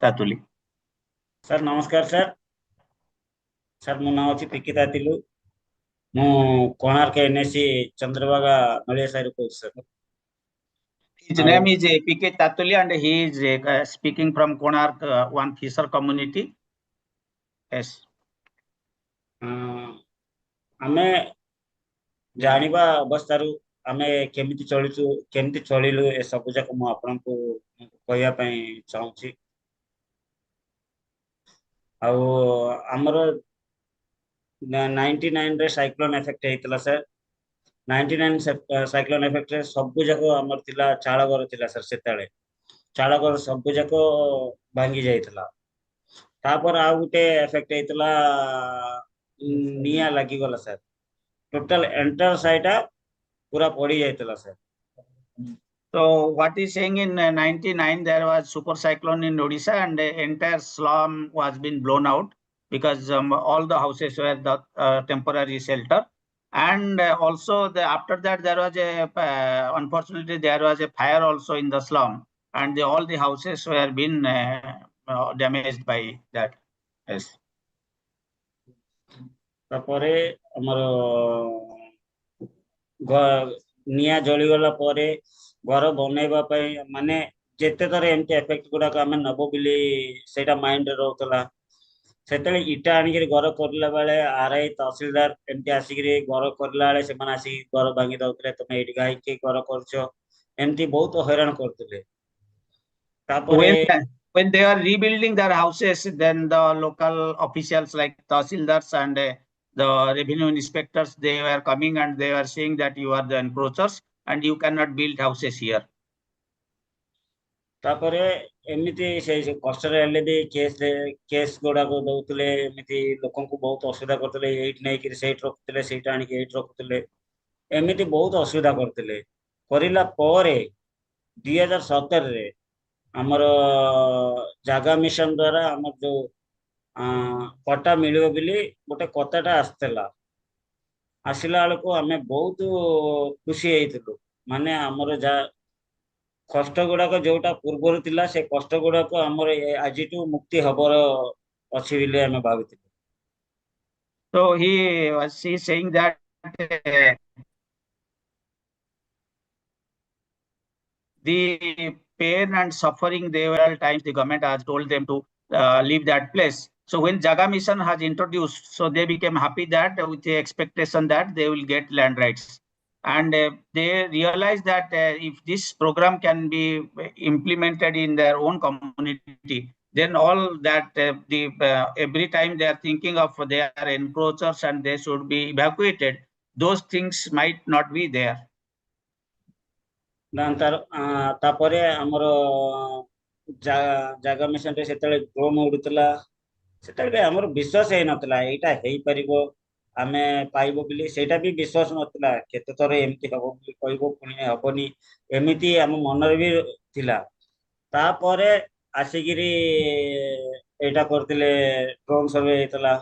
Tatilu. Sir, namaskar, sir. Sir, ମୋ ନାଁ ଅଛି ପିକି ତାତିଲୁ। ମୁଁ Konark NSC Chandrabhaga ନଳିଆ ସାହିରୁ କହୁଛି, sir. His name is Pikki Tatilu, and he is speaking from Konark, one fisher community. Yes. ଆମେ ଜାଣିବା ଅବସ୍ଥାରୁ ଆମେ କେମିତି ଚଳିଲୁ ଏ ସବୁ ଯାକ ମୁଁ ଆପଣଙ୍କୁ କହିବା ପାଇଁ ଚାହୁଁଛି। ଆଉ ଆମର 99 ରେ ସାଇକ୍ଲୋନ ଏଫେକ୍ଟ ହେଇଥିଲା, sir। 99 ସାଇକ୍ଲୋନ ଏଫେକ୍ଟରେ ସବୁ ଯାକ ଆମର ଥିଲା, ଚାଳ ଘର ଥିଲା, sir। ସେତେବେଳେ ଚାଳ ଘର ସବୁ ଯାକ ଭାଙ୍ଗି ଯାଇଥିଲା। ତାପରେ ଆଉ ଗୋଟେ ଏଫେକ୍ଟ ହେଇଥିଲା, ନିଆଁ ଲାଗିଗଲା, sir। ଟୋଟାଲ ଏଣ୍ଟାର ସାଇଟା ପୁରା ପଡି ଯାଇଥିଲା, sir। So what is saying, in 99 there was super cyclone in Odisha, and the entire slum was been blown out because all the houses were the temporary shelter. And also after that there was unfortunately there was a fire also in the slum, and all the houses were been damaged by that. Yes. ତାପରେ ଆମର ନିଆଁ ଜଳିଗଲା ପରେ ଘର ବନେଇବା ପାଇଁ ମାନେ ଯେତେ ଥର ଏମିତି ଏଫେକ୍ଟ ଗୁଡାକ ଆମେ ନବ ବୋଲି ସେଇଟା ମାଇଣ୍ଡରେ ରହୁଥିଲା। ସେତେବେଳେ ଇଟା ଆଣିକିରି ଘର କରିଲା ବେଳେ ଆର୍ଆଇ ତହସିଲଦାର ଏମିତି ଆସିକିରି ଘର କରିଲା ବେଳେ ସେମାନେ ଆସିକି ଘର ଭାଙ୍ଗି ଦଉଥିଲେ, ତମେ ଏଇଠି କାହିଁକି ଘର କରୁଛ, ଏମିତି ବହୁତ ହଇରାଣ କରୁଥିଲେ। ତାପରେ When they are rebuilding their houses, then the local officials like tahsildars and the revenue inspectors, they were coming and they were saying that you are the encroachers and you cannot build houses here. ତାପରେ ଏମିତି ସେଇ କଷ୍ଟରେ ହେଲେ ବି case ଗୁଡାକ ଦଉଥିଲେ, ଏମିତି ଲୋକଙ୍କୁ ବହୁତ ଅସୁବିଧା କରୁଥିଲେ, ଏଇଠି ନେଇକିରି ସେଇଠି ରଖୁଥିଲେ, ସେଇଟା ଆଣିକି ଏଇଠି ରଖୁଥିଲେ, ଏମିତି ବହୁତ ଅସୁବିଧା କରୁଥିଲେ। କରିଲା ପରେ 2017ରେ ଆମର ଜାଗା ମିଶନ ଦ୍ଵାରା ଆମର ଯୋଉ ପଟ୍ଟା ମିଳିବ ବୋଲି ଗୋଟେ କଥାଟା ଆସିଥିଲା। ଆସିଲା ବେଳକୁ ଆମେ ବହୁତ ଖୁସି ହେଇଥିଲୁ, ମାନେ ଆମର ଯାହା କଷ୍ଟ ଗୁଡାକ ଯୋଉଟା ପୂର୍ବରୁ ଥିଲା ସେ କଷ୍ଟ ଗୁଡାକ ଆମର ଆଜିଠୁ ମୁକ୍ତି ହବାର ଅଛି ବୋଲି ଆମେ ଭାବିଥିଲୁ। So he was saying that the pain and suffering they were all times the government has told them to leave that place. So when Jaga Mission has introduced, so they became happy that with the expectation that they will get land rights. And they realized that if this program can be implemented in their own community, then all that every time they are thinking of their encroachers and they should be evacuated, those things might not be there. ତାପରେ ଆମର ଜାଗା ମିଶନରେ ସେତେବେଳେ drone ଉଡୁଥିଲା, ସେତେବେଳେ ଆମର ବିଶ୍ୱାସ ହେଇନଥିଲା ଏଇଟା ହେଇପାରିବ, ଆମେ ପାଇବ ବୋଲି, ସେଇଟା ବି ବିଶ୍ୱାସ ନଥିଲା। କେତେ ଥର ଏମିତି ହବ ବୋଲି କହିବ, ପୁଣି ହବନି, ଏମିତି ଆମ ମନରେ ବି ଥିଲା। ତାପରେ ଆସିକିରି ଏଇଟା କରିଥିଲେ, ଡ୍ରୋନ୍ ସର୍ଭେ ହେଇଥିଲା।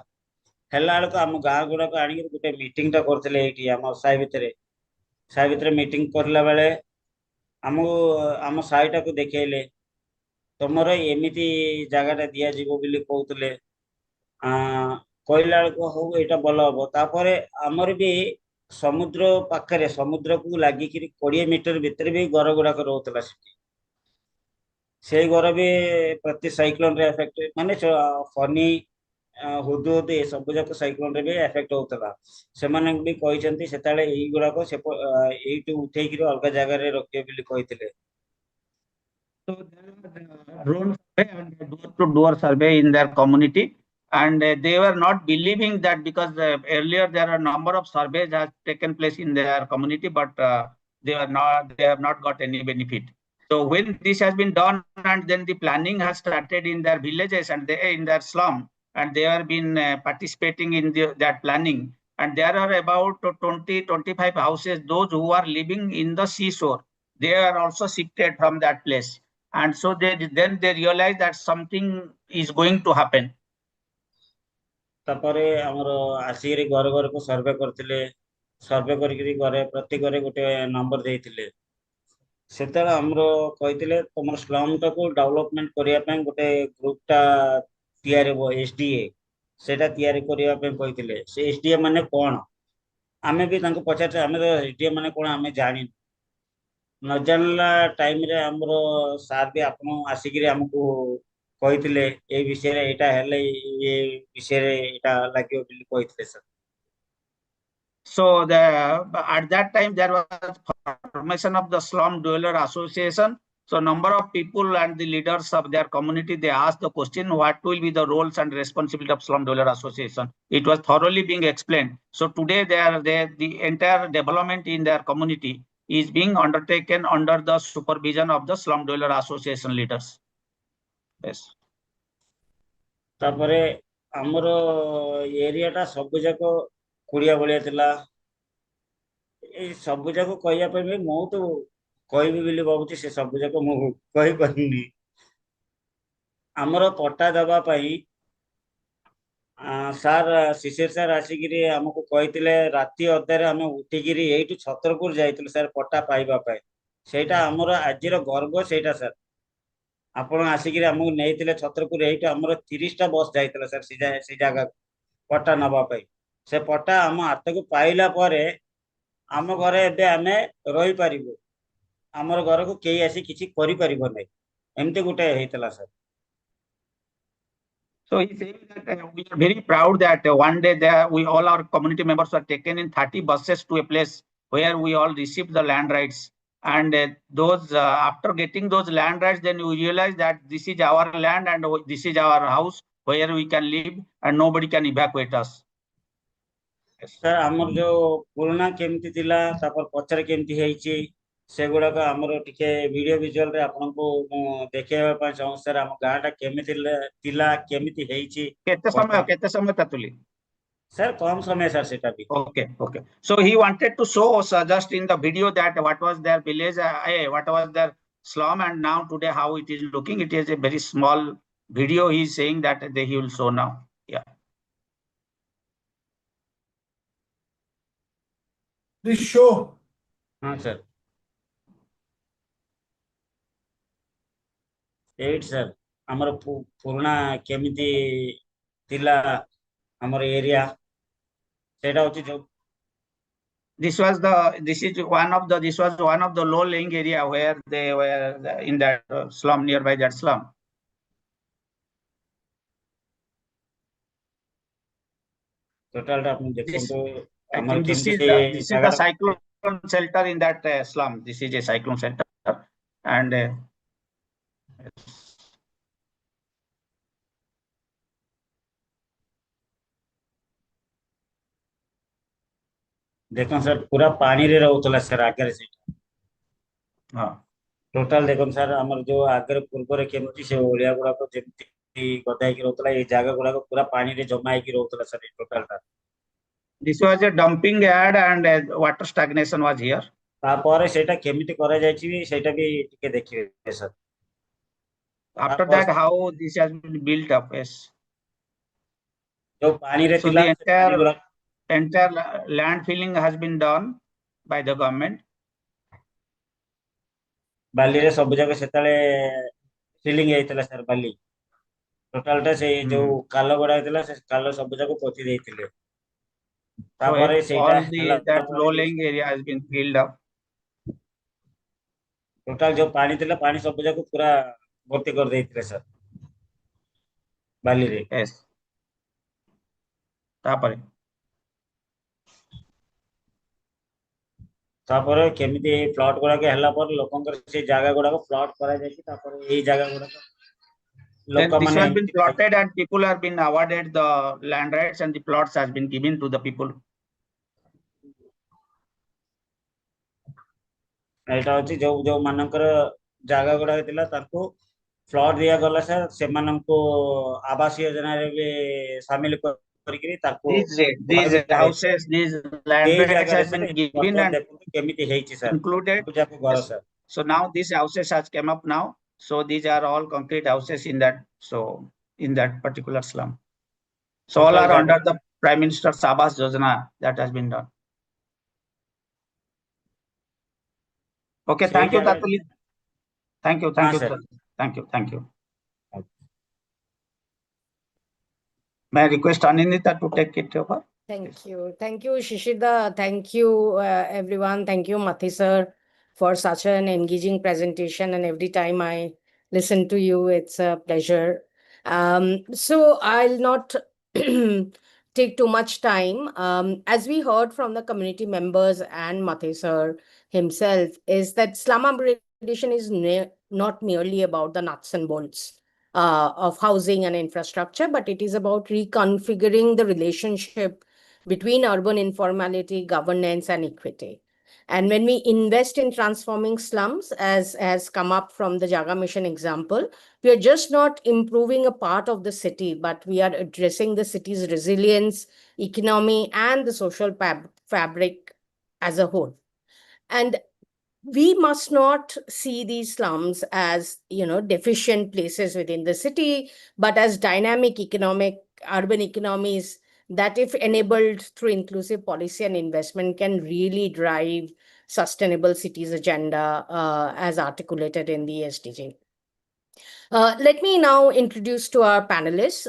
ହେଲା ବେଳକୁ ଆମ ଗାଁ ଗୁଡାକ ଆଣିକି ଗୋଟେ ମିଟିଂଟା କରିଥିଲେ ଏଇଠି ଆମ ସାହି ଭିତରେ ମିଟିଂ କରିଲା ବେଳେ ଆମକୁ ଆମ ସାହିଟାକୁ ଦେଖେଇଲେ, ତମର ଏମିତି ଜାଗାଟା ଦିଆଯିବ ବୋଲି କହୁଥିଲେ। କହିଲା ବେଳକୁ ହଉ ଏଇଟା ଭଲ ହବ। ତାପରେ ଆମର ବି ସମୁଦ୍ର ପାଖରେ, ସମୁଦ୍ରକୁ ଲାଗିକିରି 20 ମିଟର ଭିତରେ ବି ଘର ଗୁଡାକ ରହୁଥିଲା ସେଠି। ସେଇ ଘର ବି ପ୍ରତି ସାଇକ୍ଲୋନରେ ଏଫେକ୍ଟ, ମାନେ ଫନି ହୁଦହୁଦ ଏ ସବୁ ଯାକ ସାଇକ୍ଲୋନରେ ବି ଏଫେକ୍ଟ ହଉଥିଲା। ସେମାନେ ବି କହିଛନ୍ତି ସେତେବେଳେ ଏଇଗୁଡାକ ଏଇଠୁ ଉଠେଇକିରି ଅଲଗା ଜାଗାରେ ରଖିବେ ବୋଲି କହିଥିଲେ। So there was drone survey and door-to-door survey in their community, and they were not believing that because earlier there are a number of surveys has taken place in their community, but they have not got any benefit. So when this has been done, and then the planning has started in their villages and in their slum, and they have been participating in that planning, and there are about 20-25 houses, those who are living in the seashore, they are also shifted from that place. And so then they realize that something is going to happen. ତାପରେ ଆମର ଆସିକିରି ଘର ଘରକୁ survey କରିଥିଲେ, survey କରିକିରି ପ୍ରତି ଘରେ ଗୋଟେ ନମ୍ବର ଦେଇଥିଲେ। ସେତେବେଳେ ଆମର କହିଥିଲେ ତମର ସ୍ଲମ୍ଟାକୁ ଡେଭଲପମେଣ୍ଟ କରିବା ପାଇଁ ଗୋଟେ ଗ୍ରୁପଟା ତିଆରି ହେବ, SDA, ସେଇଟା ତିଆରି କରିବା ପାଇଁ କହିଥିଲେ। ସେ SDA ମାନେ କ'ଣ? ଆମେ ବି ତାଙ୍କୁ ପଚାରିଛୁ, ଆମେ ତ SDA ମାନେ କ'ଣ ଆମେ ଜାଣିନୁ। ନ ଜାଣିଲା ଟାଇମରେ ଆମର ସାର୍ ବି ଆପଣ ଆସିକିରି ଆମକୁ କହିଥିଲେ ଏଇ ବିଷୟରେ, ଏଇଟା ହେଲେ ଏ ବିଷୟରେ ଏଇଟା ଲାଗିବ ବୋଲି କହିଥିଲେ sir. So at that time there was formation of the Slum Dweller Association. So number of people and the leaders of their community, they asked the question, what will be the roles and responsibility of Slum Dweller Association? It was thoroughly being explained. So today the entire development in their community is being undertaken under the supervision of the Slum Dweller Association leaders. Yes. ତାପରେ ଆମର ଏରିଆଟା ସବୁ ଯାକ କୁଡ଼ିଆ ଭଳିଆ ଥିଲା। ଏଇ ସବୁ ଯାକ କହିବା ପାଇଁ ବି ମୁଁ ତ କହିବି ବୋଲି ଭାବୁଛି, ସେ ସବୁ ଯାକ ମୁଁ କହିପାରିନି। ଆମର ପଟ୍ଟା ଦେବା ପାଇଁ ସାର୍ ଶିଶିର ସାର୍ ଆସିକିରି ଆମକୁ କହିଥିଲେ, ରାତି ଅଧରେ ଆମେ ଉଠିକିରି ଏଇଠୁ ଛତ୍ରପୁର ଯାଇଥିଲୁ ସାର୍ ପଟ୍ଟା ପାଇବା ପାଇଁ। ସେଇଟା ଆମର ଆଜିର ଗର୍ବ ସେଇଟା ସାର୍। ଆପଣ ଆସିକିରି ଆମକୁ ନେଇଥିଲେ ଛତ୍ରପୁର, ଏଇଠୁ ଆମର 30ଟା ବସ୍ ଯାଇଥିଲା ସାର୍ ସେ ଜାଗାକୁ ପଟ୍ଟା ନେବା ପାଇଁ। ସେ ପଟ୍ଟା ଆମ ହାତକୁ ପାଇଲା ପରେ ଆମ ଘରେ ଏବେ ଆମେ ରହିପାରିବୁ, ଆମର ଘରକୁ କେହି ଆସି କିଛି କରିପାରିବ ନାହିଁ, ଏମିତି ଗୋଟେ ହେଇଥିଲା sir. So he's saying that we are very proud that one day there we all our community members were taken in 30 buses to a place where we all received the land rights. And those after getting those land rights, then we realize that this is our land and this is our house where we can live and nobody can evacuate us. Yes. Sir ଆମର ଯୋଉ ପୁରୁଣା କେମିତି ଥିଲା ତାପରେ ପଛରେ କେମିତି ହେଇଛି ସେଗୁଡାକ ଆମର ଟିକେ ଭିଡିଓ ଭିଜୁଆଲ ରେ ଆପଣଙ୍କୁ ମୁଁ ଦେଖେଇବା ପାଇଁ ଚାହୁଁଛି ସାର୍, ଆମ ଗାଁ ଟା କେମିତି ଥିଲା କେମିତି ହେଇଛି। କେତେ ସମୟ ତାତୁଲି? ସାର୍ କମ ସମୟ ସାର୍ ସେଟା ବି। Okay. So he wanted to show us just in the video that what was their village, what was their slum, and now today how it is looking. It is a very small video. He is saying that he will show now. Yeah. Please show. हाँ sir, 8 sir ଆମର ପୁରୁଣା କେମିତି ଥିଲା ଆମର area ସେଟା ହଉଛି ଯୋଉ This was one of the low lying area where they were in that slum, nearby that slum. Total ଟା ଆପଣ ଦେଖନ୍ତୁ I ଆମର think this is କେମିତି the cyclone shelter in that slum. This is a cyclone shelter, and ଦେଖନ୍ତୁ sir ପୁରା ପାଣିରେ ରହୁଥିଲା sir ଆଗରେ ସେଇଟା। ହଁ ଟୋଟାଲ ଦେଖନ୍ତୁ ସାର୍ ଆମର ଯୋଉ ଆଗରେ ପୂର୍ବରେ କେମିତି ସେ ଓଳିଆ ଗୁଡାକ ଯେମିତି ଗଦା ହେଇକି ରହୁଥିଲା, ଏଇ ଜାଗା ଗୁଡାକ ପୁରା ପାଣିରେ ଜମା ହେଇକି ରହୁଥିଲା ସାର୍ ଏଇ ଟୋଟାଲ ଟା। this was a dumping yard and water stagnation was here. ତାପରେ ସେଇଟା କେମିତି କରାଯାଇଛି ବି ସେଇଟା ବି ଟିକେ ଦେଖିବେ sir. After that, how this has been built up? Yes. ଯୋଉ ପାଣିରେ So ଥିଲା the ସେ ପାଣି ଗୁଡାକ entire land filling has been done by the government. ବାଲିରେ ସବୁ ଜାଗା ସେତେବେଳେ ଫିଲିଂ ହେଇଥିଲା ସାର୍ ବାଲି। ଟୋଟାଲ ଟା ସେଇ ଯୋଉ କାଲ ଗୁଡା ହେଇଥିଲା ସେ କାଲ ସବୁ ଯାକ ପୋତି ଦେଇଥିଲେ। ତାପରେ ସେଇଟା ହେଲା that ପରେ low lying area has been filled up. Total ଯୋଉ ପାଣି ଥିଲା ପାଣି ସବୁ ଯାକ ପୁରା ଭର୍ତ୍ତି କରିଦେଇଥିଲେ ସାର୍ ବାଲିରେ। Yes. ତାପରେ କେମିତି ଏଇ ପ୍ଲଟ ଗୁଡାକ ହେଲା ପରେ ଲୋକଙ୍କର ସେଇ ଜାଗା ଗୁଡାକ ପ୍ଲଟ କରାଯାଇଛି, ତାପରେ ଏଇ ଜାଗା ଗୁଡାକ Then this ଲୋକମାନେ has been plotted and people have been awarded the land rights and the plots has been given to the people. ଏଇଟା ହଉଛି ଯୋଉ ଯୋଉ ମାନଙ୍କର ଜାଗା ଗୁଡାକ ଥିଲା ତାଙ୍କୁ ପ୍ଲଟ ଦିଆଗଲା ସାର୍, ସେମାନଙ୍କୁ ଆବାସ ଯୋଜନାରେ ବି ସାମିଲ କରିକିରି ତାକୁ These houses, these land ସେଇ rights ଜାଗାରେ has sir been given and ଦେଖନ୍ତୁ କେମିତି ହେଇଛି ସାର୍ included. ଘର sir. So now these houses has come up now. So these are all concrete houses in that. So in that particular slum. So all are under the Prime Minister's Awas Yojana that has been done. Okay, thank you, Tatuli. Thank you, sir. thank you. May I request Anindita to take it over? Thank you, Shishida. Thank you, everyone. Thank you, Mathi sir, for such an engaging presentation. And every time I listen to you, it's a pleasure. So I'll not take too much time. As we heard from the community members and Mathi sir himself, is that slum upgradation is not merely about the nuts and bolts of housing and infrastructure, but it is about reconfiguring the relationship between urban informality, governance, and equity. And when we invest in transforming slums, as has come up from the Jaga Mission example, we are just not improving a part of the city, but we are addressing the city's resilience, economy, and the social fabric as a whole. And we must not see these slums as, deficient places within the city, but as dynamic urban economies that, if enabled through inclusive policy and investment, can really drive sustainable cities agenda as articulated in the SDG. Let me now introduce to our panelists,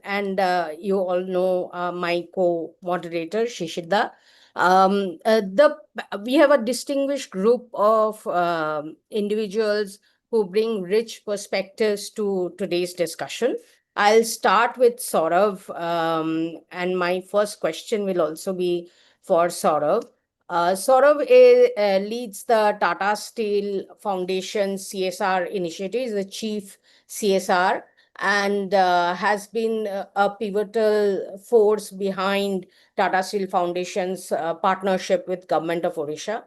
and you all know my co-moderator, Shishida. We have a distinguished group of individuals who bring rich perspectives to today's discussion. I'll start with Sourav, and my first question will also be for Sourav. Sourav leads the Tata Steel Foundation CSR initiative, is the chief CSR, and has been a pivotal force behind Tata Steel Foundation's partnership with Government of Odisha.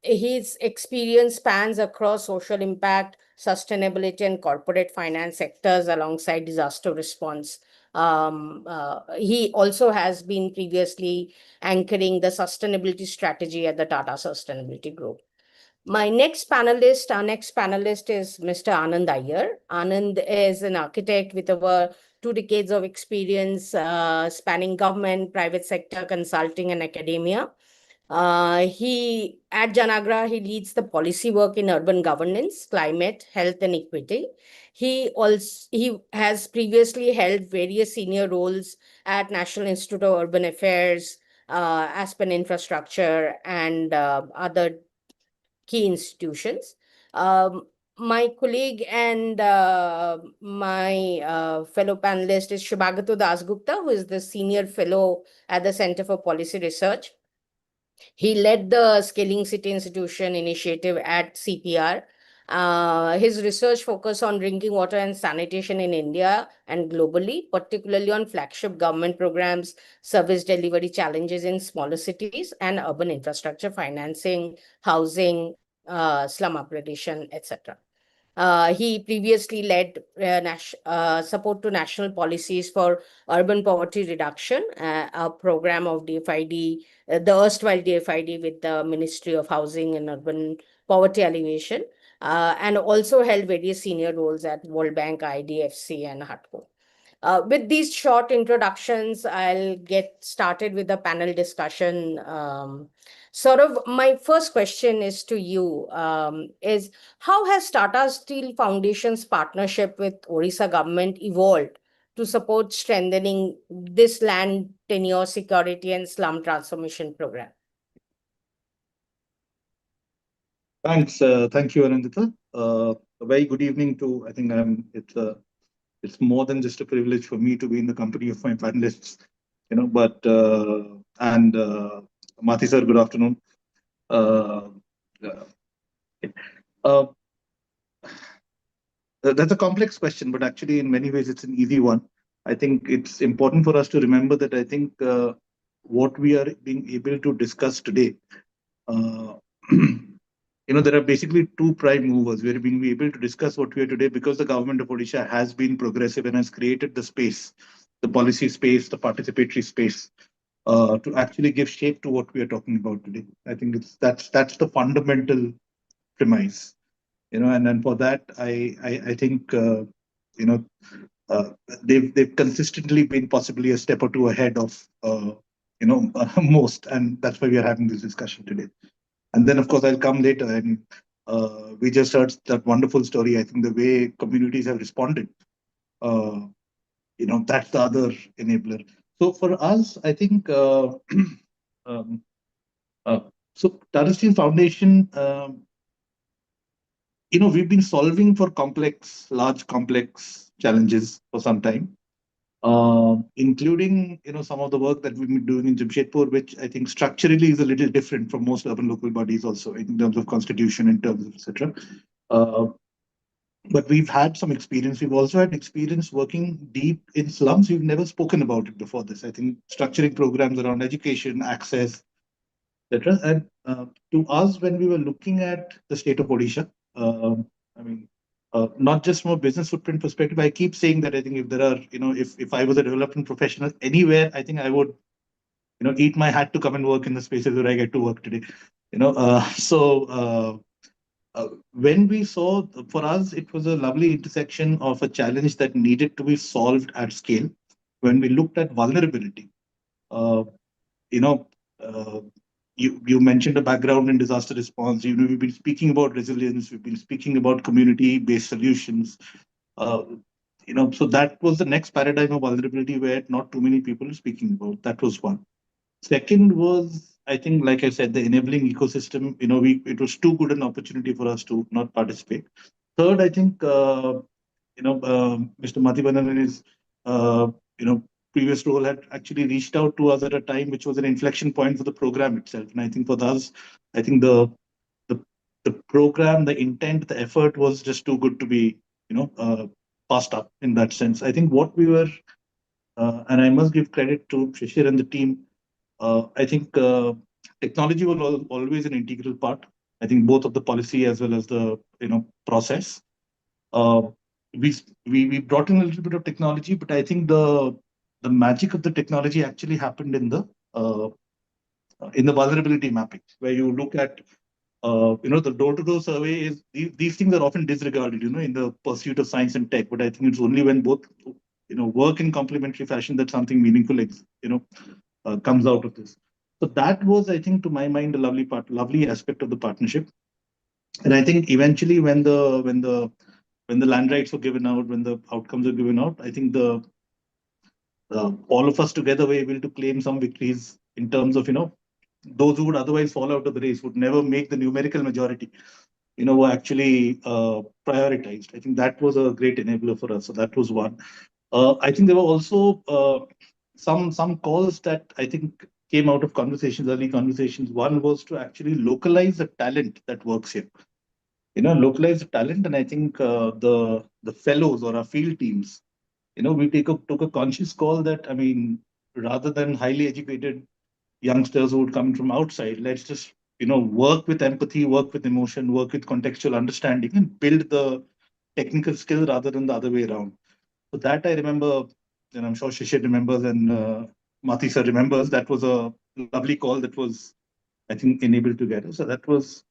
His experience spans across social impact, sustainability, and corporate finance sectors alongside disaster response. He also has been previously anchoring the sustainability strategy at the Tata Sustainability Group. Our next panelist is Mr. Anand Iyer. Anand is an architect with over 2 decades of experience spanning government, private sector, consulting, and academia. At Janagra, he leads the policy work in urban governance, climate, health, and equity. He has previously held various senior roles at National Institute of Urban Affairs, Aspen Infrastructure, and other key institutions. My colleague and my fellow panelist is Shubhagato Dasgupta, who is the senior fellow at the Center for Policy Research. He led the Scaling City Institution initiative at CPR. His research focused on drinking water and sanitation in India and globally, particularly on flagship government programs, service delivery challenges in smaller cities, and urban infrastructure financing, housing, slum upgradation, etc. He previously led support to national policies for urban poverty reduction, a program of DFID, the erstwhile DFID with the Ministry of Housing and Urban Poverty Alleviation, and also held various senior roles at World Bank, IDFC, and HUTCO. With these short introductions, I'll get started with the panel discussion. Sourav, my first question is to you, is how has Tata Steel Foundation's partnership with Odisha government evolved to support strengthening this land tenure security and slum transformation program? Thanks. Thank you, Anindita. A very good evening to, I think it's more than just a privilege for me to be in the company of my panelists, and Mathi sir, good afternoon. That's a complex question, but actually in many ways it's an easy one. I think it's important for us to remember that I think what we are being able to discuss today, there are basically two prime movers. We're being able to discuss what we are today because the government of Odisha has been progressive and has created the space, the policy space, the participatory space to actually give shape to what we are talking about today. I think that's the fundamental premise, and for that I think they've consistently been possibly a step or two ahead of most, and that's why we are having this discussion today. And then, of course, I'll come later. And we just heard that wonderful story. I think the way communities have responded, that's the other enabler. So for us, I think, so Tata Steel Foundation, we've been solving for large complex challenges for some time. Including some of the work that we've been doing in Jamshedpur, which I think structurally is a little different from most urban local bodies also in terms of constitution, in terms of etc. But we've had some experience. We've also had experience working deep in slums. We've never spoken about it before this. I think structuring programs around education, access, etc. And to us, when we were looking at the state of Odisha, not just from a business footprint perspective, I keep saying that I think if there are, if I was a development professional anywhere, I think I would, eat my hat to come and work in the spaces where I get to work today. When we saw, for us, it was a lovely intersection of a challenge that needed to be solved at scale. When we looked at vulnerability, you mentioned a background in disaster response. We've been speaking about resilience. We've been speaking about community-based solutions. So that was the next paradigm of vulnerability where not too many people are speaking about. That was one. Second was, I think, like I said, the enabling ecosystem. It was too good an opportunity for us to not participate. Third, I think, Mr. Mathi Vathanan is, previous role had actually reached out to us at a time which was an inflection point for the program itself. And I think for us, I think the program, the intent, the effort was just too good to be, passed up in that sense. I think what we were, and I must give credit to Shishir and the team. I think technology was always an integral part. I think both of the policy as well as the process. We brought in a little bit of technology, but I think the magic of the technology actually happened in the vulnerability mapping, where you look at the door-to-door survey is these things are often disregarded, in the pursuit of science and tech. But I think it's only when both work in complementary fashion that something meaningful comes out of this. So that was, I think, to my mind, a lovely aspect of the partnership. And I think eventually when the land rights were given out, when the outcomes were given out, I think all of us together were able to claim some victories in terms of, those who would otherwise fall out of the race, would never make the numerical majority, were actually prioritized. I think that was a great enabler for us. So that was one. I think there were also some calls that I think came out of early conversations. One was to actually localize the talent that works here. Localize the talent, and I think the fellows or our field teams, we took a conscious call that, I mean, rather than highly educated youngsters who would come from outside, let's just work with empathy, work with emotion, work with contextual understanding, and build the technical skill rather than the other way around. So that I remember, and I'm sure Shishir remembers, and Mathi sir remembers, that was a lovely call that was, I think, enabled together. So that was,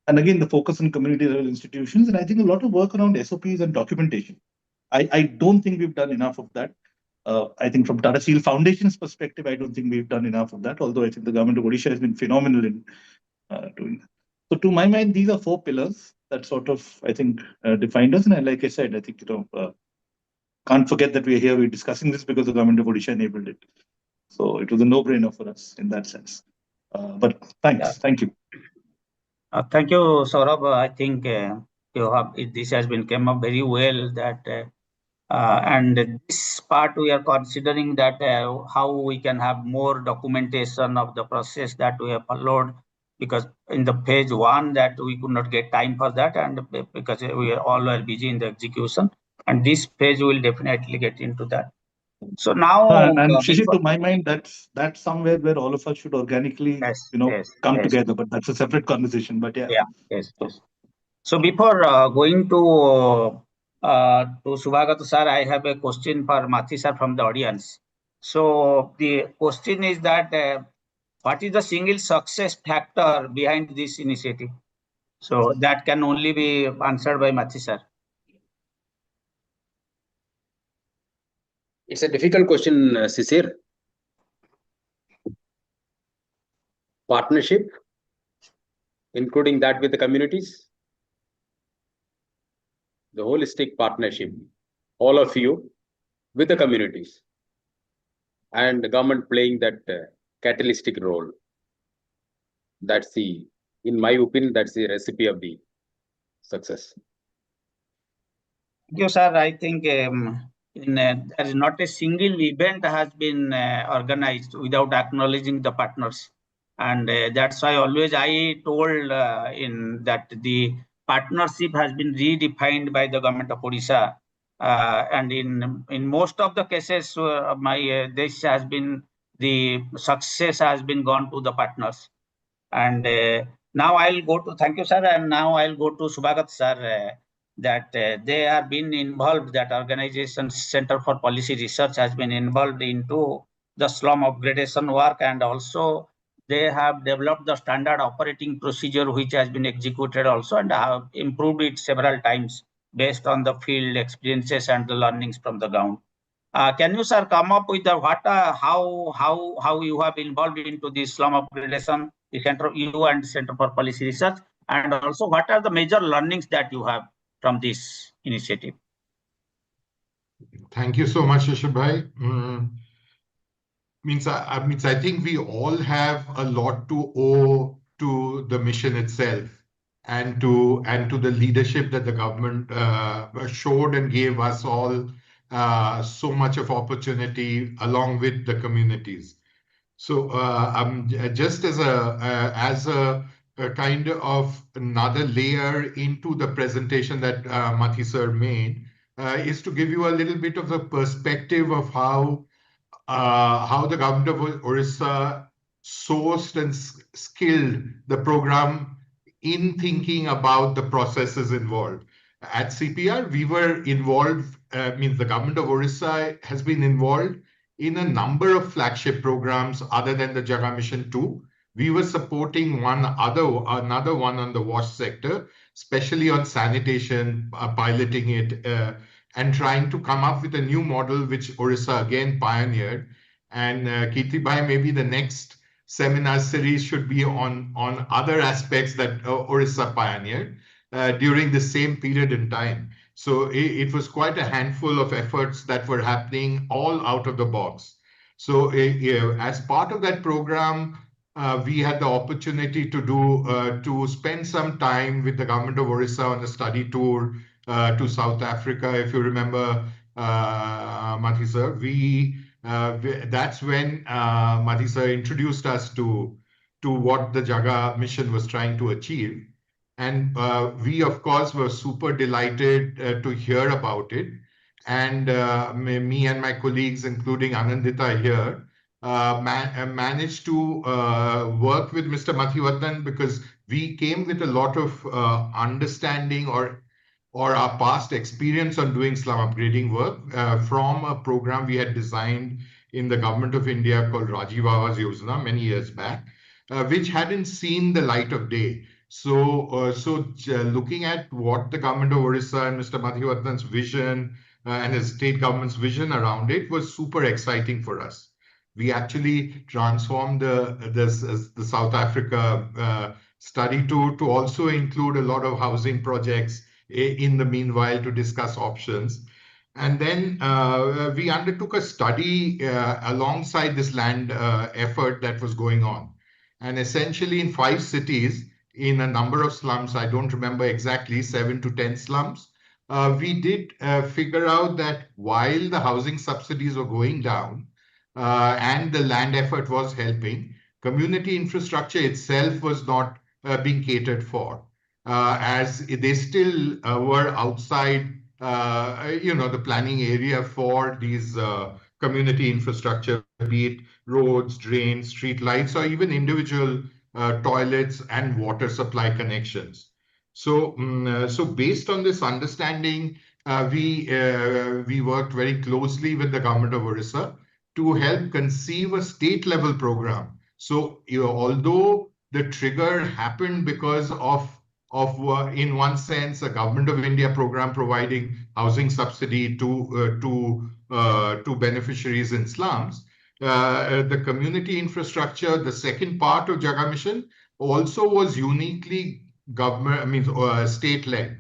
and again, the focus on community level institutions, and I think a lot of work around SOPs and documentation. I don't think we've done enough of that. I think from Tata Steel Foundation's perspective, I don't think we've done enough of that, although I think the government of Odisha has been phenomenal in doing that. So to my mind, these are 4 pillars that sort of, I think, defined us. And like I said, I think, can't forget that we're here, we're discussing this because the government of Odisha enabled it. So it was a no-brainer for us in that sense. But thanks. Yeah. Thank you. Thank you, Sourav. I think this has been came up very well that and this part we are considering that how we can have more documentation of the process that we have followed, because in the phase 1 that we could not get time for that, and because we are all busy in the execution, and this phase will definitely get into that. So now, and Shishir, to my mind, that's somewhere where all of us should organically, come together. But that's a separate conversation. But yes. So before going to Shubhagato sir, I have a question for Mathi sir from the audience. So the question is that what is the single success factor behind this initiative? So that can only be answered by Mathi sir. It's a difficult question, Shishir. Partnership, including that with the communities, the holistic partnership, all of you with the communities, and the government playing that catalytic role. That's in my opinion, that's the recipe of the success. Thank you, sir. I think there is not a single event has been organized without acknowledging the partners. And that's why always I told in that the partnership has been redefined by the government of Odisha. And in most of the cases, this has been, the success has been gone to the partners. And now I'll go to, thank you, sir. And now I'll go to Shubhagato sir, that they have been involved, that organization Center for Policy Research has been involved into the slum upgradation work, and also they have developed the standard operating procedure which has been executed also, and have improved it several times based on the field experiences and the learnings from the ground. Can you, sir, come up with the how you have involved into this slum upgradation, the Center, you and Center for Policy Research, and also what are the major learnings that you have from this initiative? Thank you so much, Shishir bhai. I think we all have a lot to owe to the mission itself and to the leadership that the government showed and gave us all so much of opportunity along with the communities. So just as a kind of another layer into the presentation that Mathi sir made is to give you a little bit of the perspective of how the government of Odisha sourced and skilled the program in thinking about the processes involved. At CPR, we were involved, the government of Odisha has been involved in a number of flagship programs other than the Jaga Mission 2. We were supporting another one on the wash sector, especially on sanitation, piloting it, and trying to come up with a new model which Odisha again pioneered. And Kirti Bhai, maybe the next seminar series should be on other aspects that Odisha pioneered during the same period in time. So it was quite a handful of efforts that were happening all out of the box. So as part of that program, we had the opportunity to spend some time with the government of Odisha on a study tour to South Africa. If you remember, Mathi sir, that's when Mathi sir introduced us to what the Jaga mission was trying to achieve. And we, of course, were super delighted to hear about it. And me and my colleagues, including Anindita here, managed to work with Mr. Mathi Vathanan because we came with a lot of understanding or our past experience on doing slum upgrading work from a program we had designed in the government of India called Rajiv Awas Yojana many years back, which hadn't seen the light of day. So, looking at what the government of Odisha and Mr. Mathi Vathanan's vision and his state government's vision around it was super exciting for us. We actually transformed the South Africa study to also include a lot of housing projects in the meanwhile to discuss options. And then we undertook a study alongside this land effort that was going on. And essentially in 5 cities, in a number of slums, I don't remember exactly, 7 to 10 slums, we did figure out that while the housing subsidies were going down and the land effort was helping, community infrastructure itself was not being catered for, as they still were outside the planning area for these community infrastructure, be it roads, drains, street lights, or even individual toilets and water supply connections. So, so based on this understanding, we worked very closely with the government of Odisha to help conceive a state-level program. So, although the trigger happened because of in one sense a government of India program providing housing subsidy to beneficiaries in slums, the community infrastructure, the second part of Jaga Mission, also was uniquely state-led.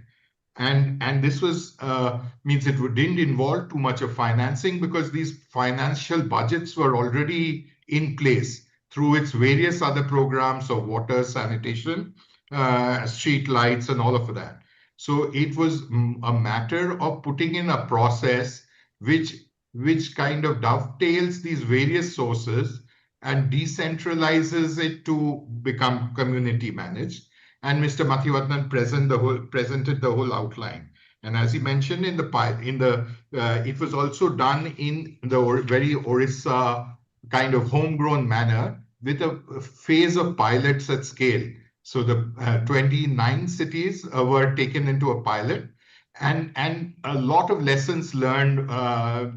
And this was it didn't involve too much of financing because these financial budgets were already in place through its various other programs of water, sanitation, street lights, and all of that. So it was a matter of putting in a process which kind of dovetails these various sources and decentralizes it to become community managed. And Mr. Mathi Vathanan presented the whole outline. And as he mentioned, it was also done in the very Odisha kind of homegrown manner with a phase of pilots at scale. So the 29 cities were taken into a pilot, and a lot of lessons learned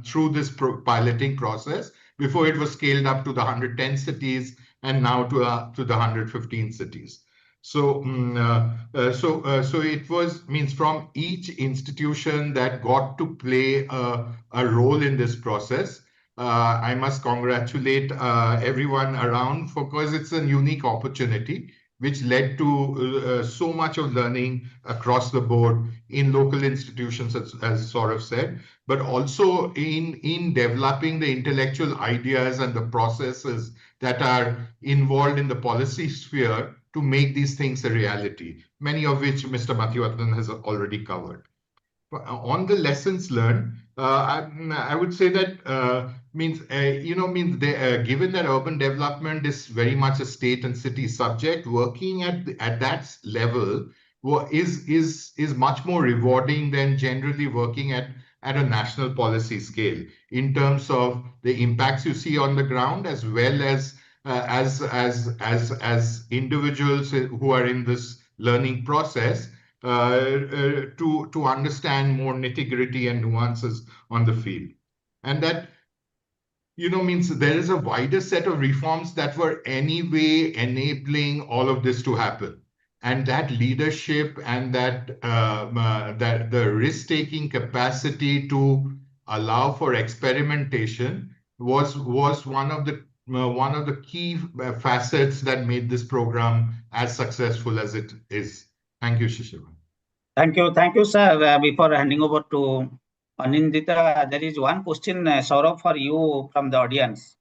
through this piloting process before it was scaled up to the 110 cities and now to the 115 cities. So, so it was from each institution that got to play a role in this process. I must congratulate everyone around because it's a unique opportunity which led to so much of learning across the board in local institutions, as Sourav said, but also in developing the intellectual ideas and the processes that are involved in the policy sphere to make these things a reality, many of which Mr. Mathi Vathanan has already covered. On the lessons learned, I would say that given that urban development is very much a state and city subject, working at that level is much more rewarding than generally working at a national policy scale in terms of the impacts you see on the ground, as well as individuals who are in this learning process. To understand more nitty-gritty and nuances on the field. And that, means there is a wider set of reforms that were anyway enabling all of this to happen. And that leadership and that the risk-taking capacity to allow for experimentation was one of the key facets that made this program as successful as it is. Thank you, Shishir. Thank you, sir. Before handing over to Anindita, there is one question, Sourav, for you from the audience.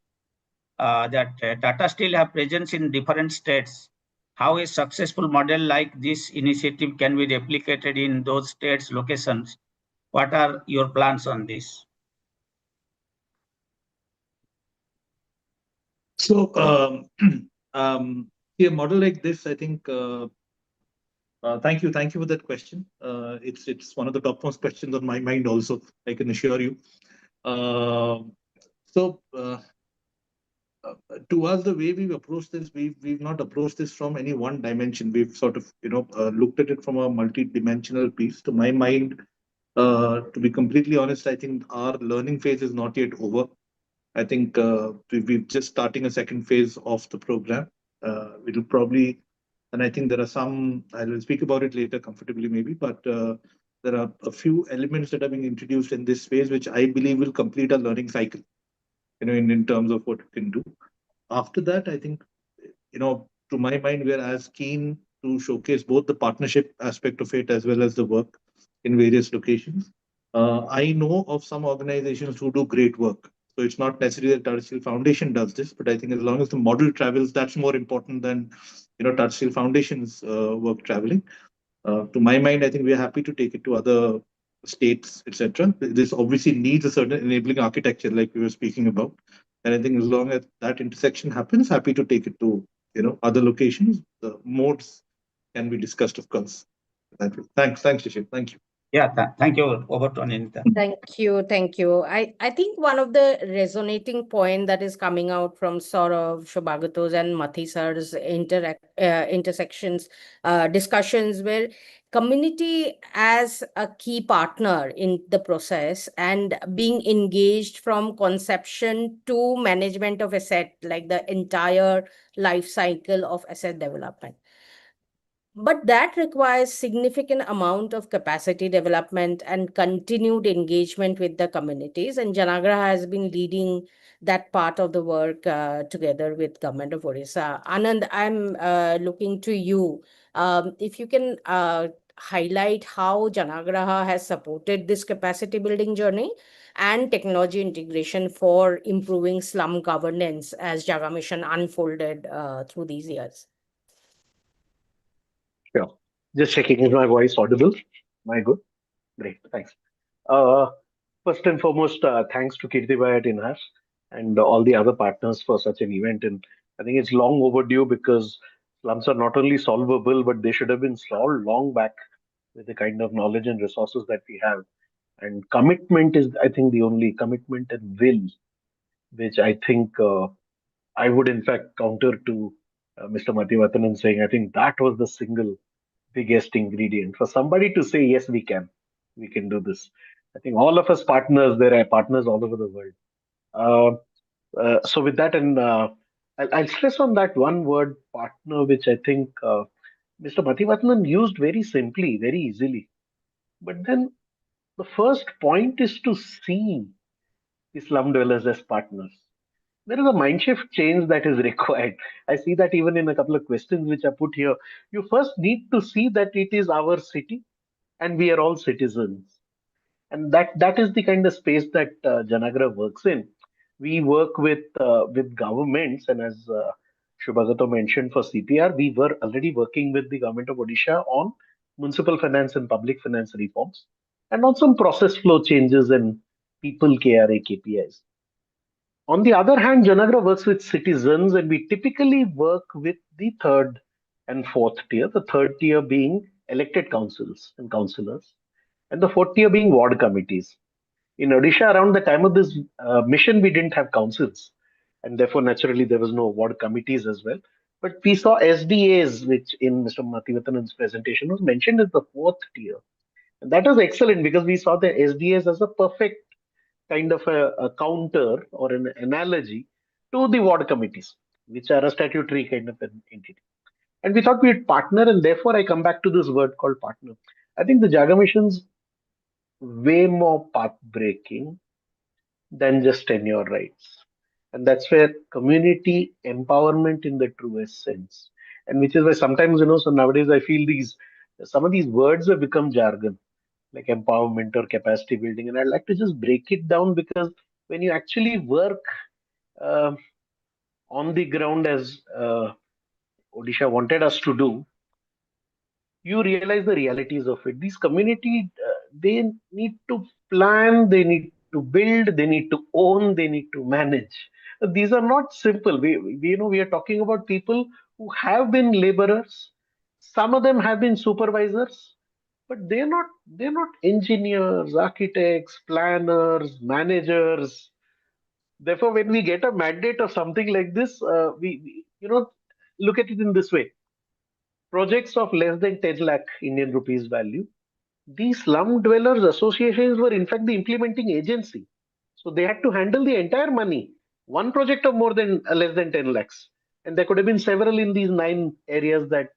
That Tata Steel have presence in different states. How a successful model like this initiative can be replicated in those states' locations? What are your plans on this? So, a model like this, I think. Thank you for that question. It's one of the topmost questions on my mind also, I can assure you. To us, the way we've approached this, we've not approached this from any one dimension. We've sort of looked at it from a multi-dimensional piece. To my mind, to be completely honest, I think our learning phase is not yet over. I think we're just starting a second phase of the program. It'll probably, and I think there are some, I will speak about it later comfortably maybe, but there are a few elements that are being introduced in this phase, which I believe will complete our learning cycle, in terms of what we can do. After that, I think, to my mind, we're as keen to showcase both the partnership aspect of it as well as the work in various locations. I know of some organizations who do great work. So it's not necessarily that Tata Steel Foundation does this, but I think as long as the model travels, that's more important than Tata Steel Foundation's work traveling. To my mind, I think we're happy to take it to other states, etc. This obviously needs a certain enabling architecture, like we were speaking about. And I think as long as that intersection happens, happy to take it to other locations. The modes can be discussed, of course. Thanks, Shishir. Thank you. Yeah, thank you. Over to Anindita. Thank you. I think one of the resonating point that is coming out from Sourav, Shubhagato's and Mathi sir's intersections discussions where community as a key partner in the process and being engaged from conception to management of asset, like the entire life cycle of asset development. But that requires significant amount of capacity development and continued engagement with the communities. And Janagraha has been leading that part of the work together with Government of Odisha. Anand, I'm looking to you. If you can highlight how Janagraha has supported this capacity building journey and technology integration for improving slum governance as Jaga Mission unfolded through these years. Sure. Just checking, is my voice audible? Am I good? Great, thanks. First and foremost, thanks to Kirtibhai at INHAF and all the other partners for such an event. And I think it's long overdue because slums are not only solvable, but they should have been solved long back with the kind of knowledge and resources that we have. And commitment is, I think, the only commitment and will, which I think I would in fact counter to Mr. Mathi Vathanan saying, I think that was the single biggest ingredient for somebody to say, yes, we can do this. I think all of us partners, there are partners all over the world. So with that, and I'll stress on that one word, partner, which I think Mr. Mathi Vathanan used very simply, very easily. But then the first point is to see the slum dwellers as partners. there is a mind shift change that is required. I see that even in a couple of questions which are put here. You first need to see that it is our city and we are all citizens. And that is the kind of space that Janagra works in. We work with governments, and as Shubhagato mentioned for CPR, we were already working with the government of Odisha on municipal finance and public finance reforms, and on some process flow changes and people KRA KPIs. On the other hand, Janagra works with citizens, and we typically work with the third and fourth tier. The third tier being elected councils and councillors, and the fourth tier being ward committees. In Odisha, around the time of this mission, we didn't have councils, and therefore, naturally, there was no ward committees as well. But we saw SDAs, which in Mr. Mathi Vathanan's presentation was mentioned as the fourth tier. And that was excellent because we saw the SDAs as a perfect kind of a counter or an analogy to the ward committees, which are a statutory kind of an entity. And we thought we'd partner, and therefore I come back to this word called partner. I think the Jaga mission's way more path breaking than just tenure rights. And that's where community empowerment in the truest sense. And which is why sometimes, so nowadays I feel some of these words have become jargon, like empowerment or capacity building. And I'd like to just break it down because when you actually work uh, on the ground as Odisha wanted us to do, you realize the realities of it. These community, they need to plan, they need to build, they need to own, they need to manage. These are not simple. We are talking about people who have been laborers. Some of them have been supervisors, but they're not engineers, architects, planners, managers. Therefore, when we get a mandate of something like this, we look at it in this way: projects of less than 10 lakh Indian rupees value. These slum dwellers associations were in fact the implementing agency. So they had to handle the entire money. One project of more than less than 10 lakhs. And there could have been several in these 9 areas that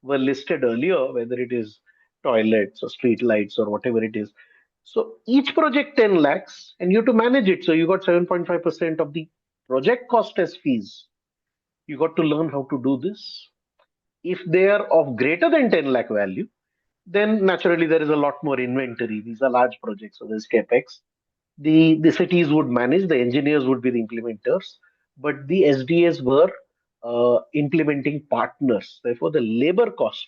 were listed earlier, whether it is toilets or street lights or whatever it is. So each project 10 lakhs and you have to manage it. So you got 7.5% of the project cost as fees. You got to learn how to do this. If they are of greater than 10 lakh value, then naturally there is a lot more inventory. These are large projects, so there's capex. The cities would manage, the engineers would be the implementers, but the SDAs were implementing partners. Therefore, the labor cost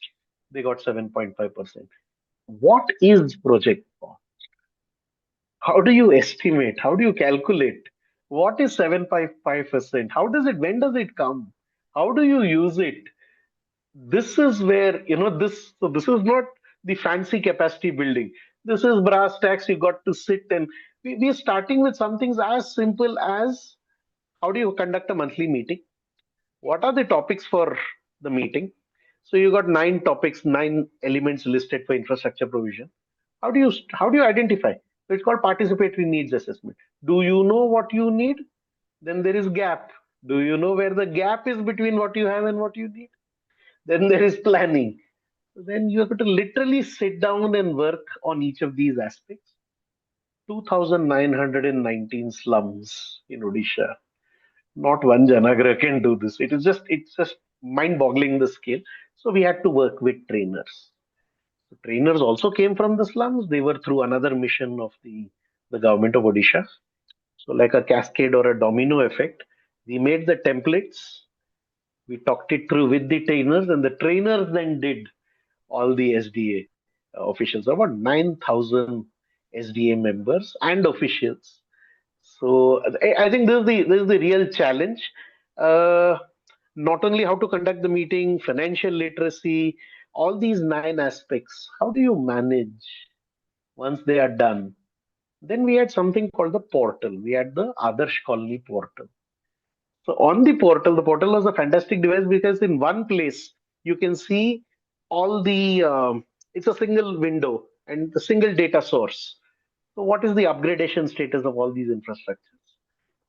they got 7.5%. What is project cost? How do you estimate? How do you calculate? What is 7.5%? How does it? When does it come? How do you use it? This is where this is not the fancy capacity building. This is brass tacks. You got to sit, and we are starting with some things as simple as how do you conduct a monthly meeting? What are the topics for the meeting? So you got 9 topics, 9 elements listed for infrastructure provision. How do you identify? So it's called participatory needs assessment. Do you know what you need? Then there is gap. Do you know where the gap is between what you have and what you need? Then there is planning. Then you have to literally sit down and work on each of these aspects. 2,919 slums in Odisha. Not one Janagra can do this. It's just mind-boggling the scale. So we had to work with trainers. The trainers also came from the slums. They were through another mission of the government of Odisha. So like a cascade or a domino effect, we made the templates. We talked it through with the trainers, and the trainers then did all the SDA officials, about 9,000 SDA members and officials. So I think this is the real challenge. Uh, Not only how to conduct the meeting, financial literacy, all these 9 aspects. How do you manage once they are done? Then we had something called the portal. We had the Adarsh Colony portal. So on the portal was a fantastic device because in one place you can see all the. It's a single window and the single data source. So what is the upgradation status of all these infrastructures?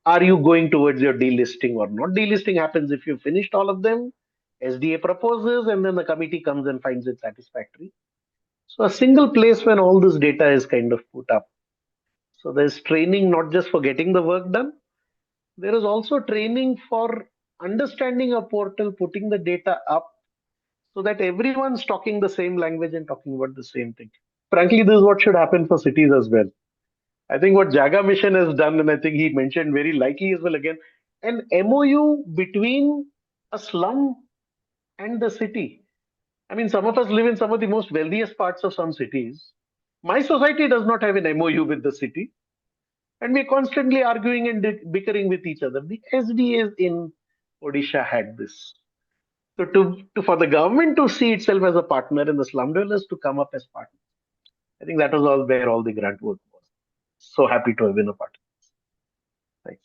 Are you going towards your delisting or not? Delisting happens if you've finished all of them. SDA proposes and then the committee comes and finds it satisfactory. So a single place when all this data is kind of put up. So there's training not just for getting the work done, there is also training for understanding a portal, putting the data up so that everyone's talking the same language and talking about the same thing. Frankly, this is what should happen for cities as well. I think what Jaga Mission has done, and I think he mentioned very likely as well again, an MOU between a slum and the city. I mean, some of us live in some of the most wealthiest parts of some cities. My society does not have an MOU with the city, and we're constantly arguing and bickering with each other. The SDAs in Odisha had this. So, for the government to see itself as a partner and the slum dwellers to come up as partners, I think that was all where all the grunt work was. So happy to have been a part of this. Thanks.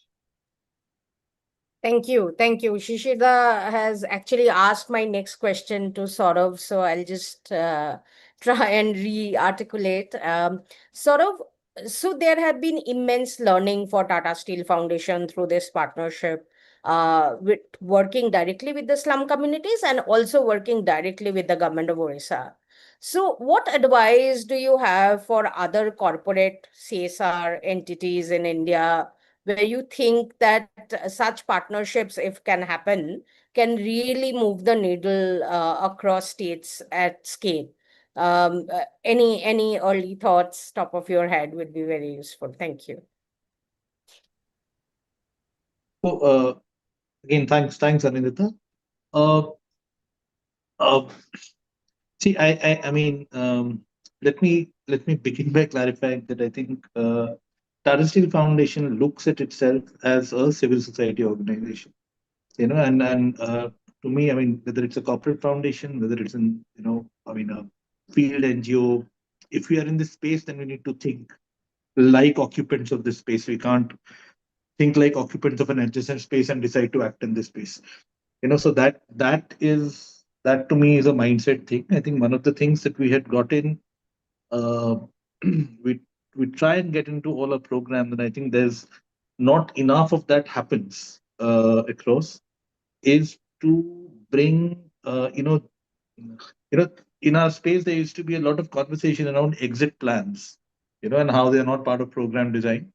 Thank you. Thank you. Shishida has actually asked my next question to Sourav, so I'll just try and re-articulate. Sourav, so there have been immense learning for Tata Steel Foundation through this partnership, with working directly with the slum communities and also working directly with the government of Odisha. So what advice do you have for other corporate CSR entities in India where you think that such partnerships, if can happen, can really move the needle across states at scale? Any early thoughts, top of your head, would be very useful. Thank you. So again, thanks, Anindita. Uh, uh, See, I mean, let me begin by clarifying that I think Tata Steel Foundation looks at itself as a civil society organization. And to me, I mean, whether it's a corporate foundation, whether it's a field NGO, if we are in this space, then we need to think like occupants of this space. We can't think like occupants of an adjacent space and decide to act in this space. So that to me is a mindset thing. I think one of the things that we had got in, uh, we try and get into all our programs, and I think there's not enough of that happens across, is to bring in our space there used to be a lot of conversation around exit plans, and how they are not part of program design.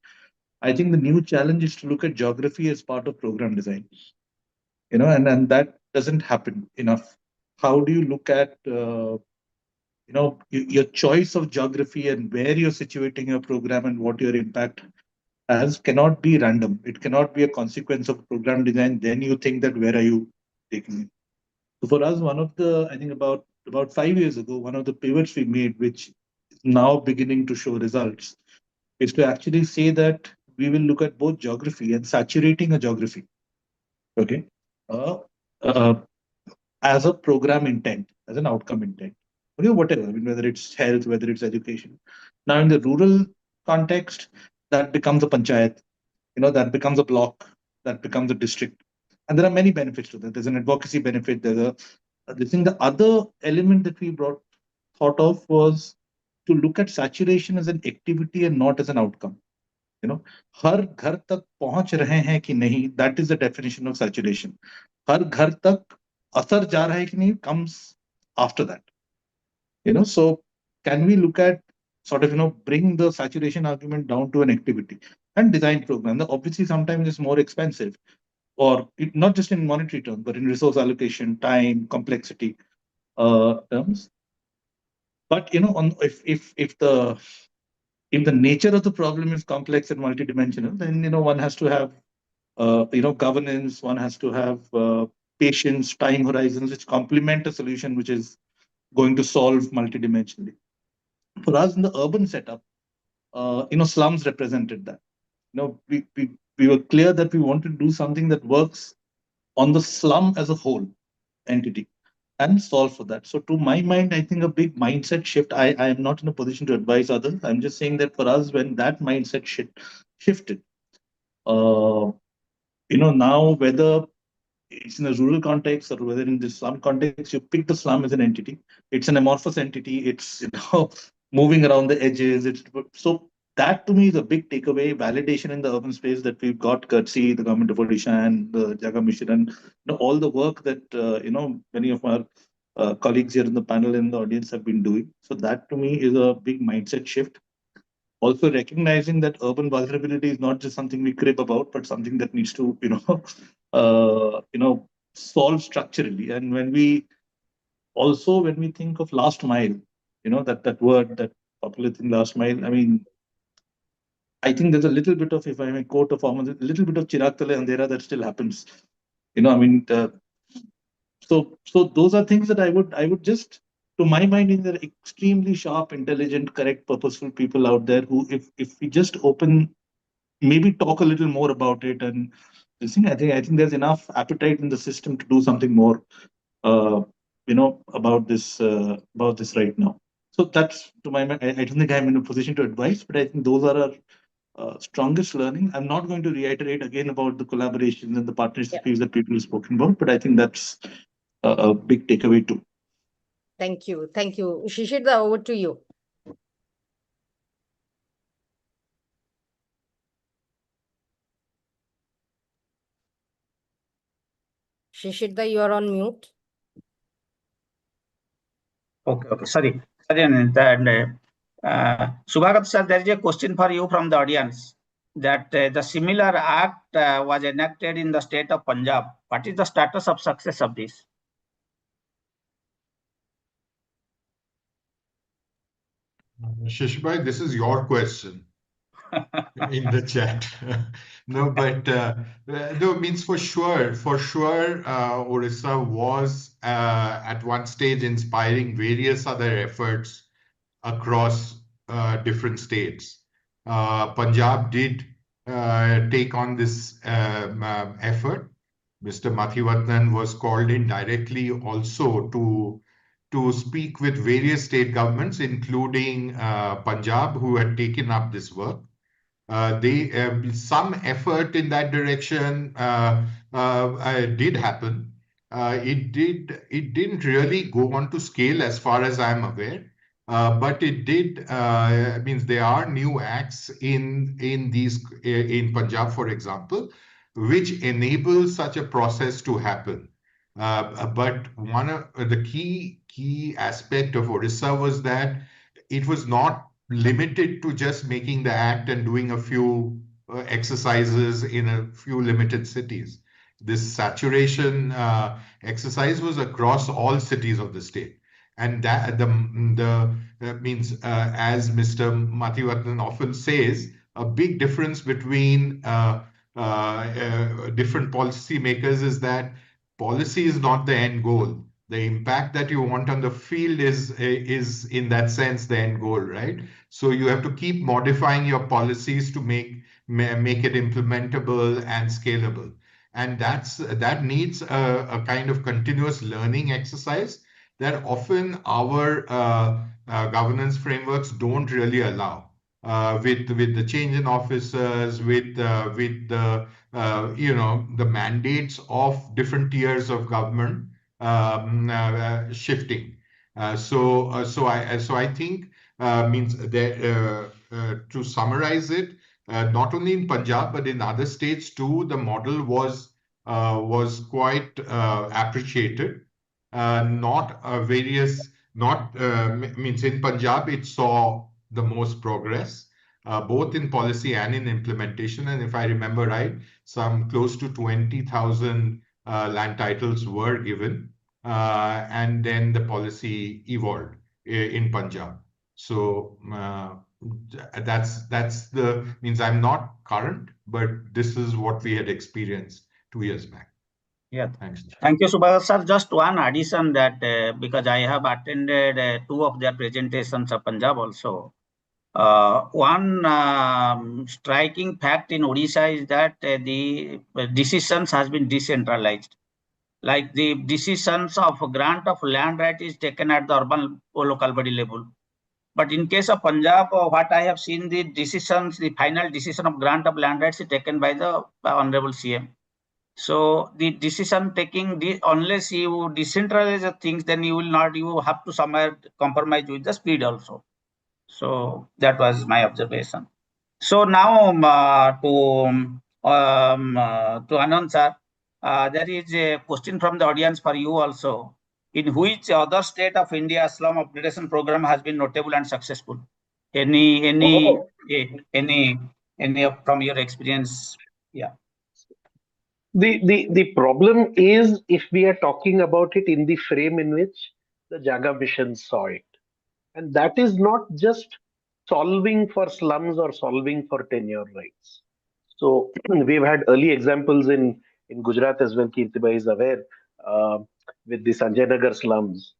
I think the new challenge is to look at geography as part of program design, and that doesn't happen enough. How do you look at your choice of geography and where you're situating your program and what your impact has cannot be random. It cannot be a consequence of program design. Then you think that where are you taking it? So for us, I think about 5 years ago, one of the pivots we made, which is now beginning to show results, is to actually say that we will look at both geography and saturating a geography. Okay. Uh, as a program intent, as an outcome intent, whatever, I mean, whether it's health, whether it's education. Now, in the rural context, that becomes a panchayat, that becomes a block, that becomes a district. And there are many benefits to that. There's an advocacy benefit. There's this thing. The other element that we thought of was to look at saturation as an activity and not as an outcome. हर घर तक पहुंच रहे हैं कि नहीं, that is the definition of saturation. हर घर तक असर जा रहा है कि नहीं comes after that. So can we look at sort of, bring the saturation argument down to an activity and design program that obviously sometimes is more expensive, or not just in monetary terms, but in resource allocation, time, complexity terms. But, if the nature of the problem is complex and multidimensional, then, one has to have, governance, one has to have patience, time horizons, which complement a solution which is going to solve multidimensionally. For us in the urban setup, slums represented that. We were clear that we wanted to do something that works on the slum as a whole entity and solve for that. So to my mind, I think a big mindset shift, I am not in a position to advise others. I'm just saying that for us, when that mindset shifted, now whether it's in a rural context or whether in the slum context, you pick the slum as an entity. It's an amorphous entity. It's moving around the edges. So that to me is a big takeaway, validation in the urban space that we've got courtesy the government of Odisha and the Jaga Mission and all the work that many of our colleagues here in the panel and the audience have been doing. So that to me is a big mindset shift. also recognizing that urban vulnerability is not just something we crib about, but something that needs to, solve structurally. And when we think of last mile, that word, that popular thing, last mile, I mean, I think there's a little bit of, if I may quote a former, a little bit of Chirag Tale Andhera that still happens. So those are things that I would just, to my mind, there are extremely sharp, intelligent, correct, purposeful people out there who, if we just maybe talk a little more about it, and this thing, I think there's enough appetite in the system to do something more, about this right now. So that's, to my mind, I don't think I'm in a position to advise, but I think those are our strongest learning. I'm not going to reiterate again about the collaborations and the partnerships that people have spoken about, but I think that's a big takeaway too. Thank you. Thank you. Shishir, over to you. Shishir, you are on mute. Okay. Sorry, Anindita. And Shubhagato sir, there is a question for you from the audience, that the similar act was enacted in the state of Punjab. What is the status of success of this? Shishbhai, this is your question in the chat. No, but no, means for sure, Odisha was at one stage inspiring various other efforts across different states. Punjab did take on this effort. Mr. Mathi Vathanan was called in directly also to speak with various state governments, including Punjab, who had taken up this work. Some effort in that direction did happen. It didn't really go on to scale as far as I'm aware. But it did means there are new acts in Punjab, for example, which enable such a process to happen. But one of the key aspect of Odisha was that it was not limited to just making the act and doing a few exercises in a few limited cities. This saturation exercise was across all cities of the state. And that means, as Mr. Mathi Vathanan often says, a big difference between different policy makers is that policy is not the end goal. The impact that you want on the field is in that sense the end goal, right? So you have to keep modifying your policies to make it implementable and scalable. And that needs a kind of continuous learning exercise that often our governance frameworks don't really allow. With the change in officers, with the the mandates of different tiers of government shifting. So I think means that to summarize it, not only in Punjab but in other states too, the model was quite appreciated. Means in Punjab it saw the most progress, both in policy and in implementation. And if I remember right, some close to 20,000 land titles were given, and then the policy evolved in Punjab. So that's the means I'm not current, but this is what we had experienced 2 years back. Yeah, thanks. Thank you, Shubhagato sir. Just one addition that because I have attended 2 of their presentations of Punjab also. One striking fact in Odisha is that the decisions has been decentralized. Like the decisions of grant of land right is taken at the urban or local body level. But in case of Punjab, what I have seen, the final decision of grant of land rights is taken by the Honorable CM. So the decision taking, unless you decentralize the things, then you have to somewhere compromise with the speed also. So that was my observation. So now to Anand sir, there is a question from the audience for you also. In which other state of India slum upgradation program has been notable and successful? Any from your experience? Yeah. The problem is if we are talking about it in the frame in which the Jaga mission saw it. And that is not just solving for slums or solving for tenure rights. So we've had early examples in Gujarat as well, Kirtibai is aware, with the Sanjay Nagar slums,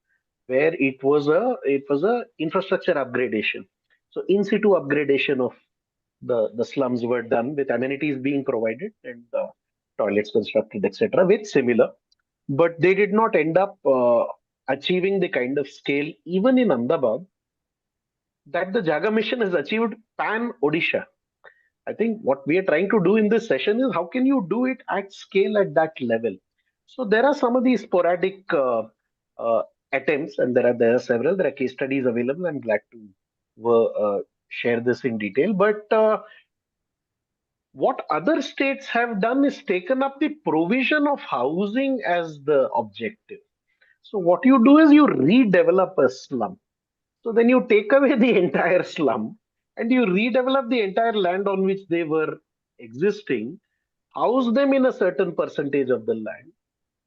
where it was a infrastructure upgradation. So in situ upgradation of the slums were done with amenities being provided and toilets constructed, etc., with similar. But they did not end up achieving the kind of scale, even in Ahmedabad, that the Jaga mission has achieved pan Odisha. I think what we are trying to do in this session is how can you do it at scale at that level? So there are some of these sporadic uh, attempts, and there are several. There are case studies available. I'm glad to share this in detail. But what other states have done is taken up the provision of housing as the objective. So what you do is you redevelop a slum. So then you take away the entire slum and you redevelop the entire land on which they were existing, house them in a certain percentage of the land,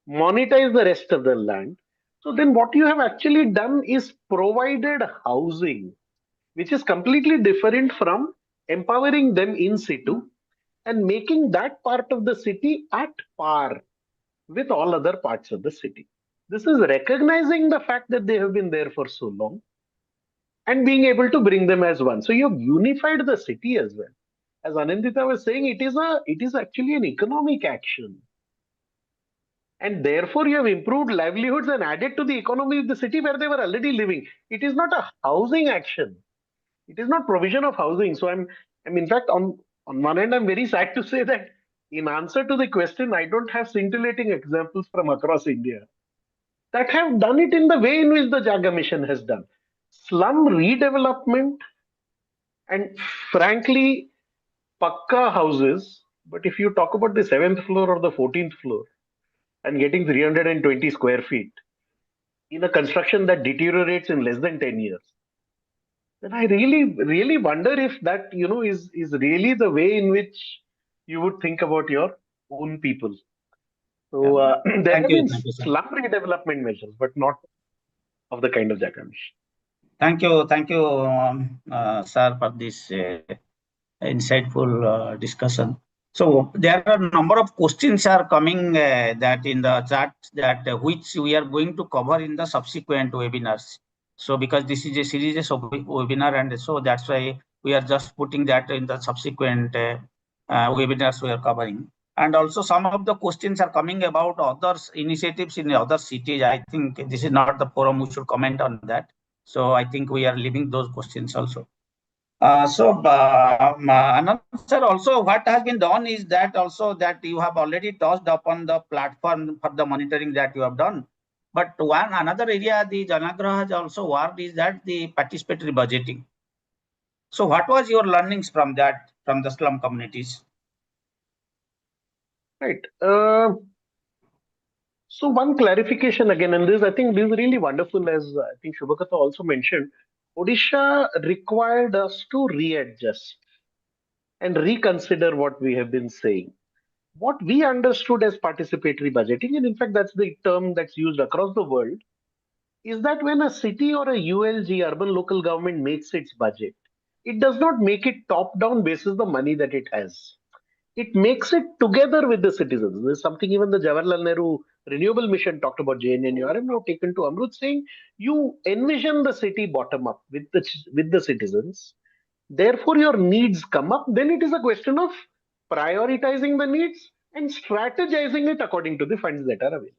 monetize the rest of the land. So then what you have actually done is provided housing, which is completely different from empowering them in situ and making that part of the city at par with all other parts of the city. This is recognizing the fact that they have been there for so long and being able to bring them as one. So you've unified the city as well. As Anindita was saying, it is actually an economic action. And therefore you have improved livelihoods and added to the economy of the city where they were already living. It is not a housing action. It is not provision of housing. So I'm in fact on one end, I'm very sad to say that in answer to the question, I don't have scintillating examples from across India that have done it in the way in which the Jaga mission has done. Slum redevelopment and frankly, pakka houses. But if you talk about the 7th floor or the 14th floor and getting 320 square feet in a construction that deteriorates in less than 10 years, then I really wonder if that, is really the way in which you would think about your own people. So there have been Thank you, sir. slum redevelopment measures, but not of the kind of Jaga mission. Thank you, sir, for this insightful discussion. So there are a number of questions are coming that in the chat that which we are going to cover in the subsequent webinars. So because this is a series of webinar, and so that's why we are just putting that in the subsequent webinars we are covering. And also some of the questions are coming about other initiatives in other cities. I think this is not the forum we should comment on that. So I think we are leaving those questions also. Anand sir, also what has been done is that also that you have already touched upon the platform for the monitoring that you have done. But another area the Janagraha has also worked is that the participatory budgeting. So what was your learnings from that, from the slum communities? Right. So one clarification again, and I think this is really wonderful, as I think Shubhagato also mentioned. Odisha required us to readjust and reconsider what we have been saying. What we understood as participatory budgeting, and in fact that's the term that's used across the world, is that when a city or a ULG, urban local government, makes its budget, it does not make it top-down basis the money that it has. It makes it together with the citizens. There's something even the Jawaharlal Nehru Renewable Mission talked about JNNURM, now taken to Amrut, saying you envision the city bottom up with the citizens. Therefore, your needs come up. Then it is a question of prioritizing the needs and strategizing it according to the funds that are available.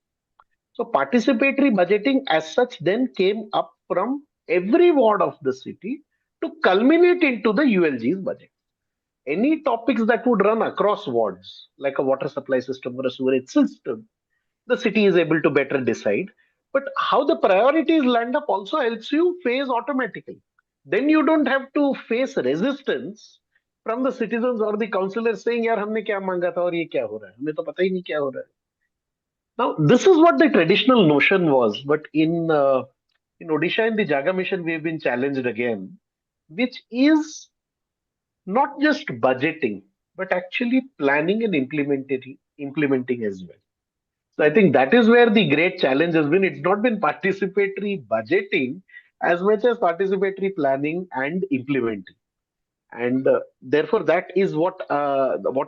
So participatory budgeting as such then came up from every ward of the city to culminate into the ULG's budget. Any topics that would run across wards, like a water supply system or a sewerage system, the city is able to better decide. But how the priorities land up also helps you phase automatically. Then you don't have to face resistance from the citizens or the councillors saying, "Yaar, हमने क्या मांगा था और ये क्या हो रहा है? हमें तो पता ही नहीं क्या हो रहा है." Now, this is what the traditional notion was, but in Odisha, in the Jaga mission, we have been challenged again. which is not just budgeting, but actually planning and implementing as well. So I think that is where the great challenge has been. It's not been participatory budgeting as much as participatory planning and implementing. And therefore, that is what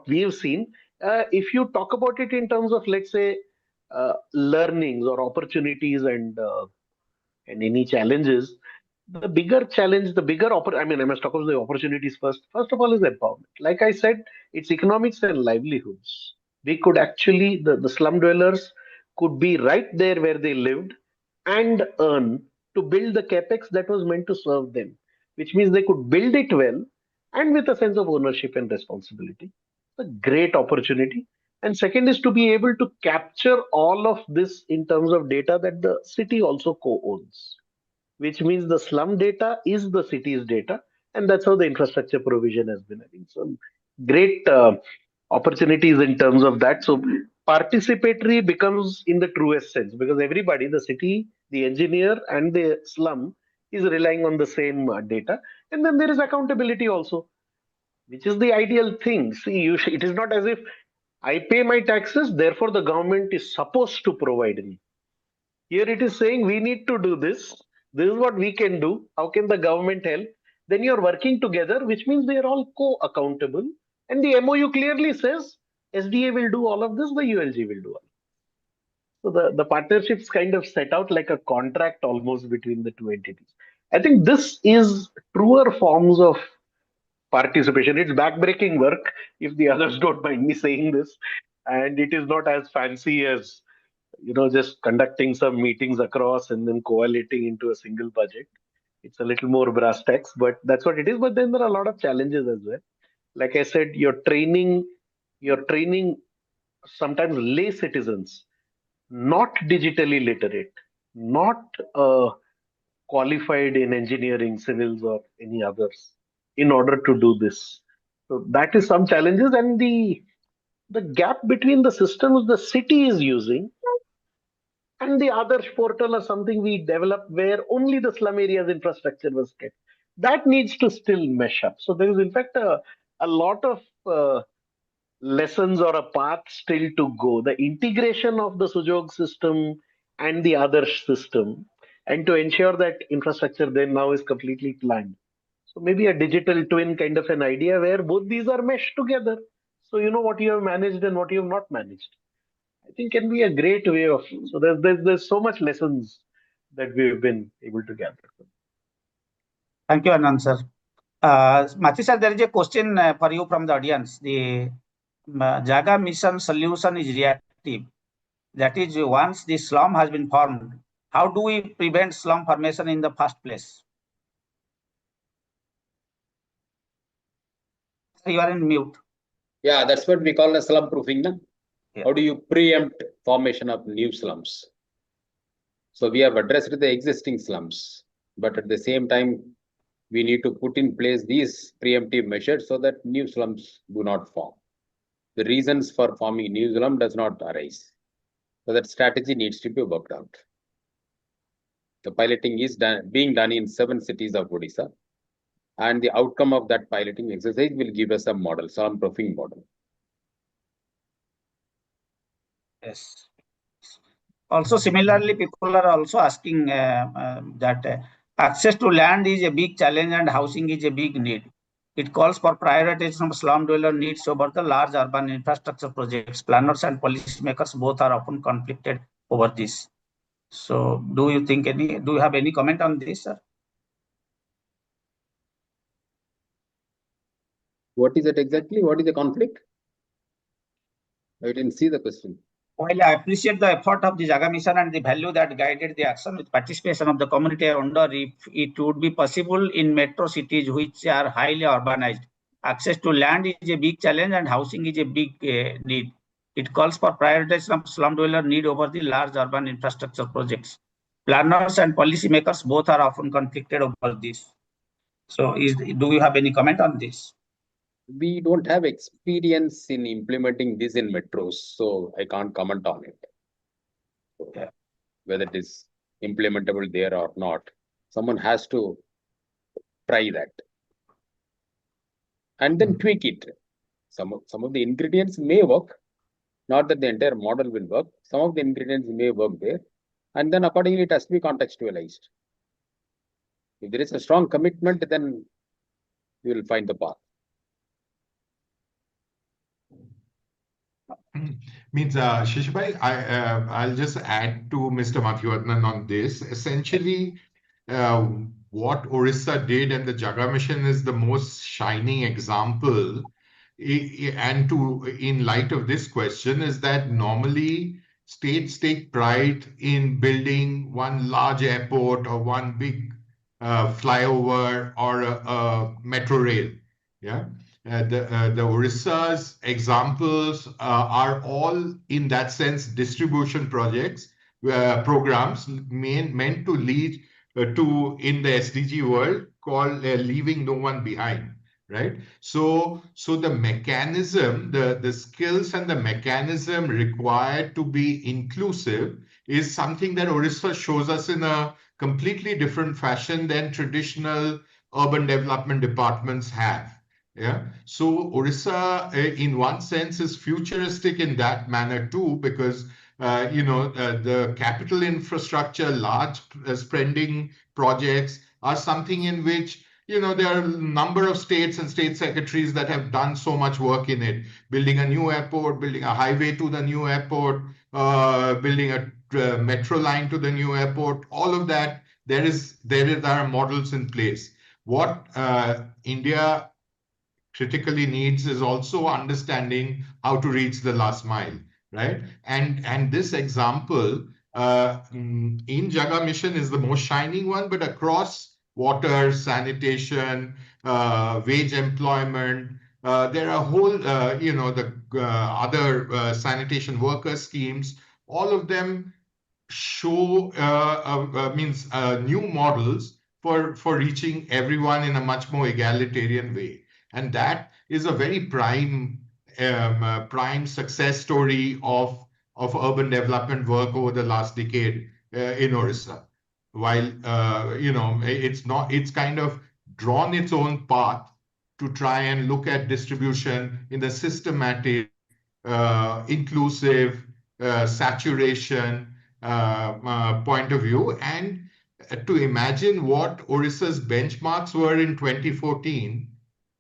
we have seen. If you talk about it in terms of, let's say, learnings or opportunities and any challenges, the bigger challenge, I mean, I must talk about the opportunities first. First of all, is empowerment. Like I said, it's economics and livelihoods. We could actually, the slum dwellers could be right there where they lived and earn to build the capex that was meant to serve them, which means they could build it well and with a sense of ownership and responsibility. It's a great opportunity. And second is to be able to capture all of this in terms of data that the city also co-owns, which means the slum data is the city's data. And that's how the infrastructure provision has been. I think some great opportunities in terms of that. So participatory becomes in the truest sense because everybody, the city, the engineer, and the slum is relying on the same data. And then there is accountability also, which is the ideal thing. See, it is not as if I pay my taxes, therefore the government is supposed to provide me. Here it is saying we need to do this. This is what we can do. How can the government help? Then you're working together, which means they are all co-accountable. And the MOU clearly says SDA will do all of this, the ULG will do all. So the partnerships kind of set out like a contract almost between the two entities. I think this is truer forms of participation. It's backbreaking work, if the others don't mind me saying this. And it is not as fancy as just conducting some meetings across and then collating into a single budget. It's a little more brass tacks, but that's what it is. But then there are a lot of challenges as well. Like I said, you're training sometimes lay citizens, not digitally literate, not qualified in engineering, civils, or any others, in order to do this. So that is some challenges, and the gap between the systems the city is using and the other portal or something we developed where only the slum areas infrastructure was kept. That needs to still mesh up. So there is in fact a lot of lessons or a path still to go. The integration of the Sujog system and the other system, and to ensure that infrastructure then now is completely planned. So maybe a digital twin kind of an idea where both these are meshed together. So you know what you have managed and what you have not managed. I think can be a great way of. So there's so much lessons that we've been able to gather. Thank you, Anand sir. Mathi sir, there is a question for you from the audience. The Jaga mission solution is reactive. That is, once the slum has been formed, how do we prevent slum formation in the first place? You are in mute. Yeah, that's what we call a slum proofing. No? Yeah. How do you preempt formation of new slums? So we have addressed the existing slums, but at the same time, we need to put in place these preemptive measures so that new slums do not form. The reasons for forming new slum does not arise. So that strategy needs to be worked out. The piloting is being done in 7 cities of Odisha. And the outcome of that piloting exercise will give us a model, slum proofing model. Yes. Also, similarly, people are also asking that access to land is a big challenge and housing is a big need. It calls for prioritization of slum dweller needs over the large urban infrastructure projects. Planners and policymakers both are often conflicted over this. So, do you have any comment on this, sir? What is it exactly? What is the conflict? I didn't see the question. While I appreciate the effort of the Jaga mission and the value that guided the action with participation of the community, I wonder if it would be possible in metro cities which are highly urbanized. Access to land is a big challenge and housing is a big need. It calls for prioritization of slum dweller need over the large urban infrastructure projects. Planners and policymakers both are often conflicted over this. So, do you have any comment on this? We don't have experience in implementing this in metros, so I can't comment on it. So Yeah. Whether it is implementable there or not, someone has to try that. and then tweak it. Some of the ingredients may work, not that the entire model will work. Some of the ingredients may work there, and then accordingly it has to be contextualized. If there is a strong commitment, then you will find the path. Means, Shishir, I'll just add to Mr. Mathi Vathanan on this. Essentially, what Odisha did and the Jaga mission is the most shining example. And in light of this question, is that normally states take pride in building one large airport or one big flyover or a metro rail. Yeah. The Odisha's examples are all, in that sense, distribution projects, programs meant to lead to, in the SDG world, called leaving no one behind, right? So the mechanism, the skills and the mechanism required to be inclusive is something that Odisha shows us in a completely different fashion than traditional urban development departments have. Yeah. So Odisha, in one sense, is futuristic in that manner too, because the capital infrastructure, large spending projects are something in which there are a number of states and state secretaries that have done so much work in it, building a new airport, building a highway to the new airport, building a metro line to the new airport. All of that, there are models in place. What India critically needs is also understanding how to reach the last mile, right? And this example in Jaga Mission is the most shining one, but across water, sanitation, wage employment, there are a whole, the other sanitation worker schemes, all of them show new models for reaching everyone in a much more egalitarian way. And that is a very prime success story of urban development work over the last decade in Odisha. While it's kind of drawn its own path to try and look at distribution in the systematic, inclusive, saturation point of view, and to imagine what Odisha's benchmarks were in 2014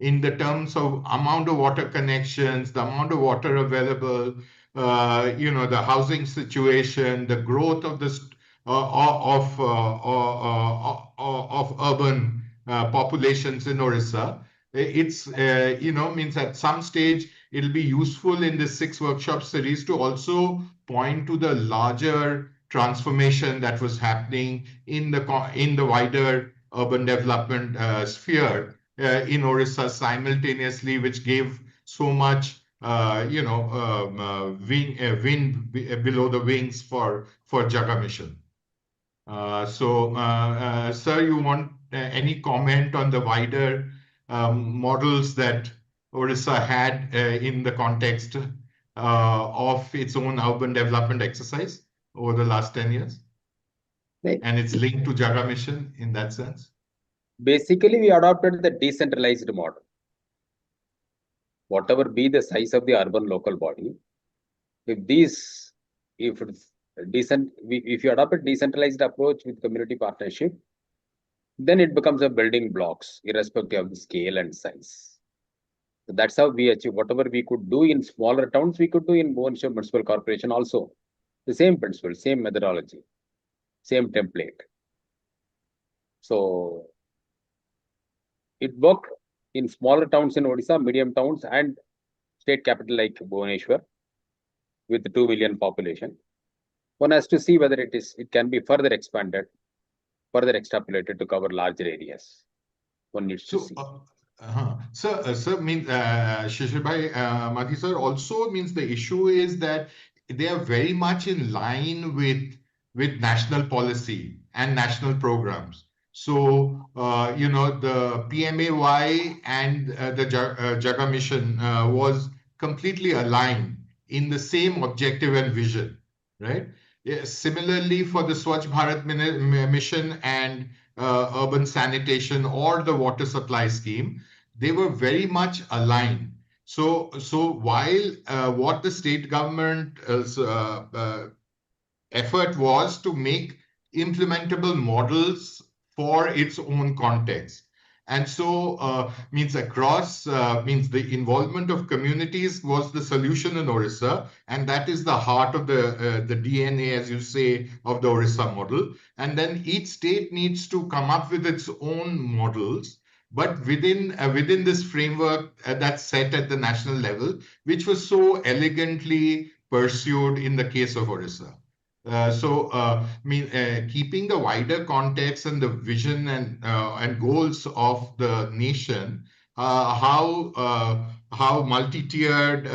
in the terms of amount of water connections, the amount of water available, the housing situation, the growth of this of urban populations in Odisha. It's means at some stage it'll be useful in this 6 workshop series to also point to the larger transformation that was happening in the wider urban development sphere in Odisha simultaneously, which gave so much wind below the wings for Jaga Mission. Sir, you want any comment on the wider models that Odisha had in the context of its own urban development exercise over the last 10 years? Right. And it's linked to Jaga Mission in that sense? Basically, we adopted the decentralized model. Whatever be the size of the urban local body, if you adopt a decentralized approach with community partnership, then it becomes a building blocks irrespective of the scale and size. So that's how we achieve whatever we could do in smaller towns, we could do in municipal corporation also. The same principle, same methodology, same template. So it worked in smaller towns in Odisha, medium towns, and state capital like Bhubaneswar with the 2 million population. One has to see whether it can be further expanded, further extrapolated to cover larger areas. One needs to see. Sir, Shishir bhai, Mathi sir, also means the issue is that they are very much in line with national policy and national programs. So, the PMAY and the Jaga Mission was completely aligned in the same objective and vision, right? Similarly, for the Swachh Bharat mission and urban sanitation or the water supply scheme, they were very much aligned. So while what the state government effort was to make implementable models for its own context. And so means across means the involvement of communities was the solution in Orissa, and that is the heart of the DNA, as you say, of the Orissa model. And then each state needs to come up with its own models, but within this framework that's set at the national level, which was so elegantly pursued in the case of Orissa. Keeping the wider context and the vision and goals of the nation, how multi-tiered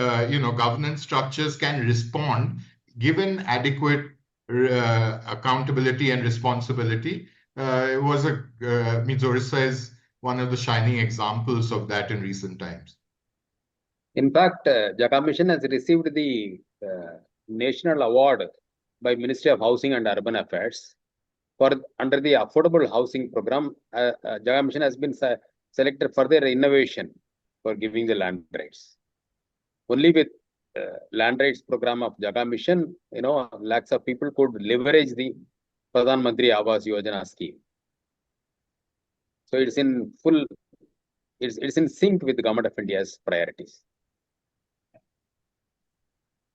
governance structures can respond given adequate accountability and responsibility. It was Orissa is one of the shining examples of that in recent times. In fact, Jaga Mission has received the national award by Ministry of Housing and Urban Affairs for under the affordable housing program. Jaga Mission has been selected for their innovation for giving the land rights. Only with land rights program of Jaga Mission, lakhs of people could leverage the Pradhan Mantri Awas Yojana scheme. So it's in full, it's in sync with the Government of India's priorities.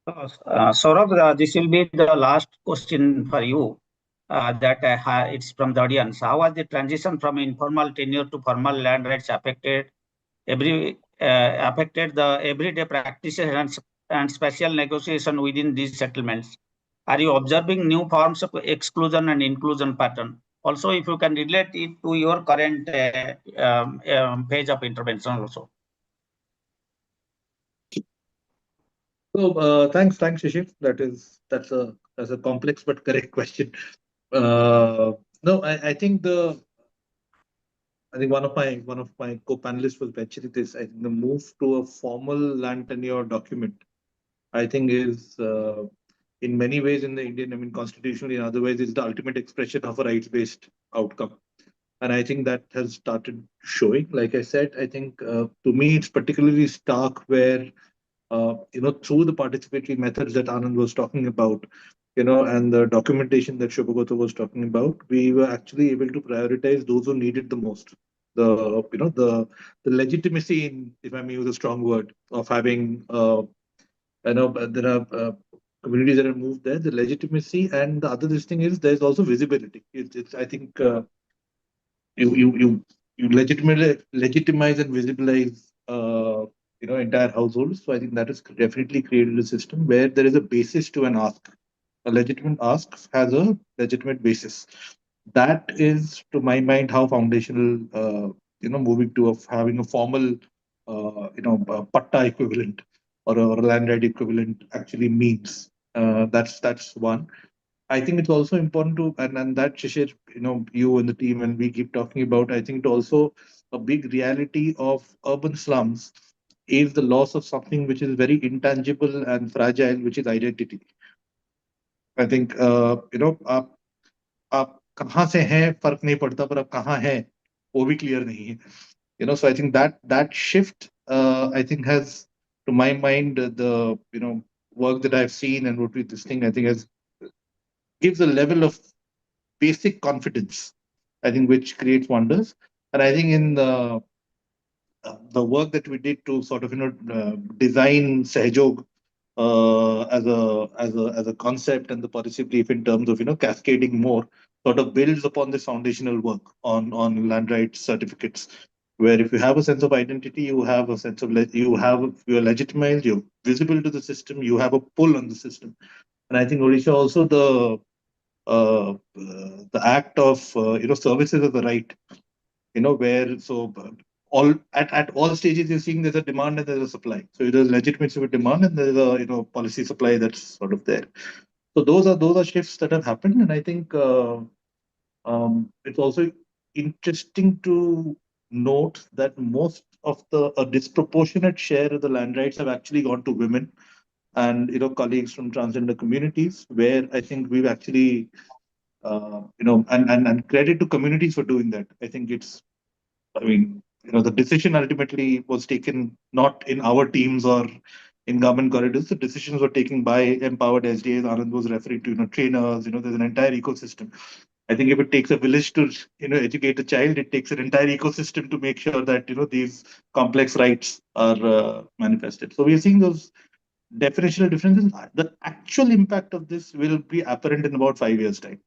Sourav, this will be the last question for you. It's from the audience. How has the transition from informal tenure to formal land rights affected the everyday practices and special negotiation within these settlements? Are you observing new forms of exclusion and inclusion pattern? Also, if you can relate it to your current phase of intervention also. So thanks, Shishir. That's a complex but correct question. No, I think one of my co-panelists was mentioning this. I think the move to a formal land tenure document, I think, is in many ways in the Indian, constitutionally and otherwise, is the ultimate expression of a rights-based outcome. And I think that has started showing. Like I said, I think to me it's particularly stark where through the participatory methods that Anand was talking about, and the documentation that Shubhagato was talking about, we were actually able to prioritize those who needed the most. The legitimacy, if I may use a strong word, of having there are communities that have moved there, the legitimacy, and the other thing is there's also visibility. It's I think you legitimize and visibilize entire households. So I think that has definitely created a system where there is a basis to an ask. A legitimate ask has a legitimate basis. That is, to my mind, how foundational, moving to having a formal, patta equivalent or a land right equivalent actually means. That's one. I think it's also important to, and that Shishir, you and the team and we keep talking about, I think also a big reality of urban slums is the loss of something which is very intangible and fragile, which is identity. I think, आप कहाँ से हैं फर्क नहीं पड़ता, पर आप कहाँ हैं वो भी clear नहीं है. So I think that shift, I think has, to my mind, the work that I've seen and what we this thing, I think gives a level of basic confidence, I think, which creates wonders. And I think in the work that we did to sort of design Sehjog as a concept and the policy brief in terms of cascading more, sort of builds upon this foundational work on land rights certificates, where if you have a sense of identity, you have a sense of you're legitimized, you're visible to the system, you have a pull on the system. And I think Odisha also the act of services of the right, where all at all stages you're seeing there's a demand and there's a supply. So there's legitimacy with demand and there's a policy supply that's sort of there. So those are shifts that have happened, and I think it's also interesting to note that most of a disproportionate share of the land rights have actually gone to women and colleagues from transgender communities, where I think we've actually and credit to communities for doing that. I think the decision ultimately was taken not in our teams or in government corridors. The decisions were taken by empowered SDAs. Anand was referring to, trainers. There's an entire ecosystem. I think if it takes a village to, educate a child, it takes an entire ecosystem to make sure that, these complex rights are manifested. So we are seeing those definitional differences. The actual impact of this will be apparent in about 5 years' time.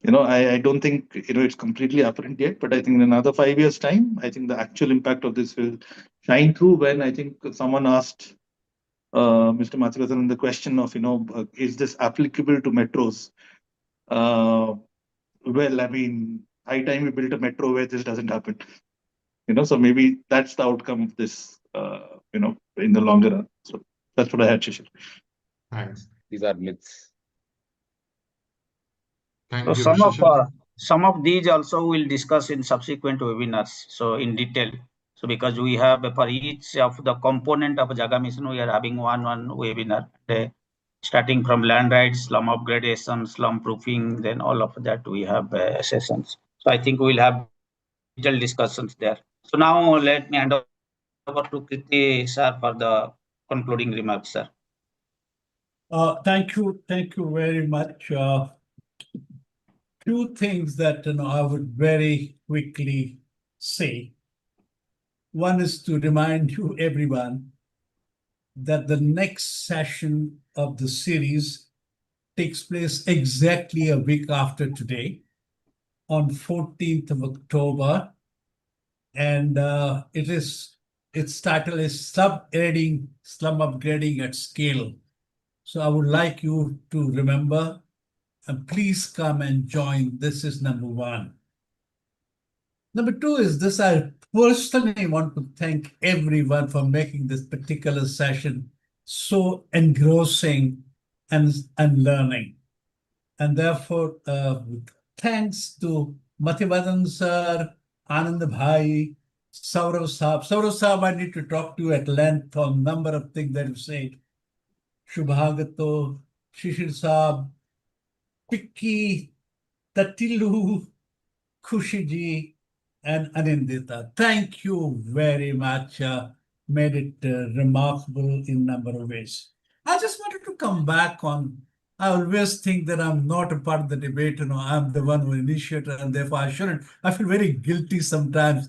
I don't think, it's completely apparent yet, but I think in another 5 years' time, I think the actual impact of this will shine through. When I think someone asked Mr. Mathi Vathanan the question of, is this applicable to metros? Well, I mean, high time we built a metro where this doesn't happen. So maybe that's the outcome of this, in the longer run. So that's what I had, Shishir. Thanks. These are myths. Thank So you, some of these also we'll discuss in subsequent webinars, so in detail. So because we have for each of the component of Jaga Mission, we are having one webinar, starting from land rights, slum upgradation, slum proofing, then all of that we have sessions. So I think we'll have detailed discussions there. So now let me hand over to Kirti sir for the concluding remarks, sir. Thank you very much. Two things that I would very quickly say. One is to remind you, everyone, that the next session of the series takes place exactly a week after today, on 14th of October, and its title is Slum Upgrading at Scale. So I would like you to remember, and please come and join. This is number one. Number two is this: I personally want to thank everyone for making this particular session so engrossing and learning. And therefore, thanks to Mathi Vathanan sir, Anand Bhai, Sourav Saab. Sourav Saab, I need to talk to you at length on a number of things that you said. Shubhagato, Shishir Saab, Pikki Tatilu, Khushi ji, and Anindita. Thank you very much. Made it remarkable in a number of ways. I just wanted to come back on. I always think that I'm not a part of the debate. I'm the one who initiated, and therefore I shouldn't. I feel very guilty sometimes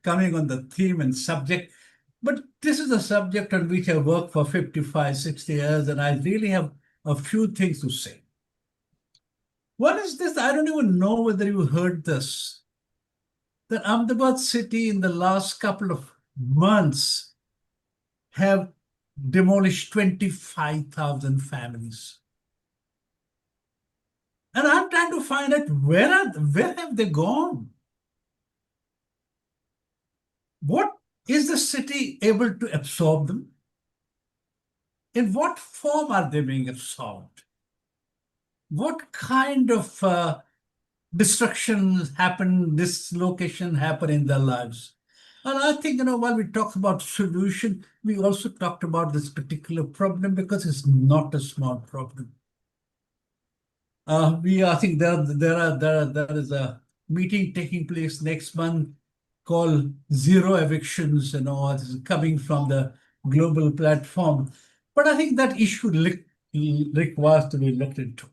coming on the theme and subject. But this is a subject on which I worked for 55, 60 years, and I really have a few things to say. What is this? I don't even know whether you heard this. That Ahmedabad city in the last couple of months have demolished 25,000 families. And I'm trying to find out where have they gone? What is the city able to absorb them? In what form are they being absorbed? What kind of destruction happen, dislocation happen in their lives? And I think, while we talked about solution, we also talked about this particular problem because it's not a small problem. I think there is a meeting taking place next month called Zero Evictions, coming from the global platform. But I think that issue requires to be looked into.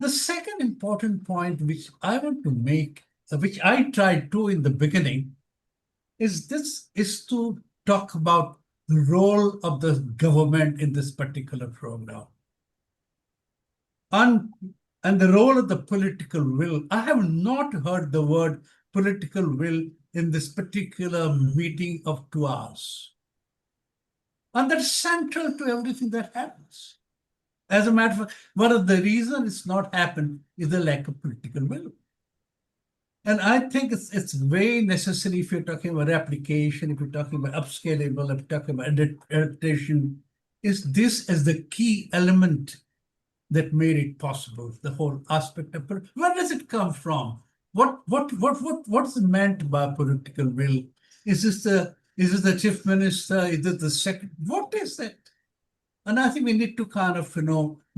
The second important point which I want to make, which I tried to in the beginning, is to talk about the role of the government in this particular program. And the role of the political will. I have not heard the word political will in this particular meeting of 2 hours. And that's central to everything that happens. As a matter of fact, one of the reasons it's not happened is the lack of political will. And I think it's very necessary if you're talking about application, if you're talking about upscalable, if you're talking about adaptation, is this as the key element that made it possible, the whole aspect of it. Where does it come from? What's meant by political will? Is this the chief minister? Is it the secretary? What is it? And I think we need to kind of,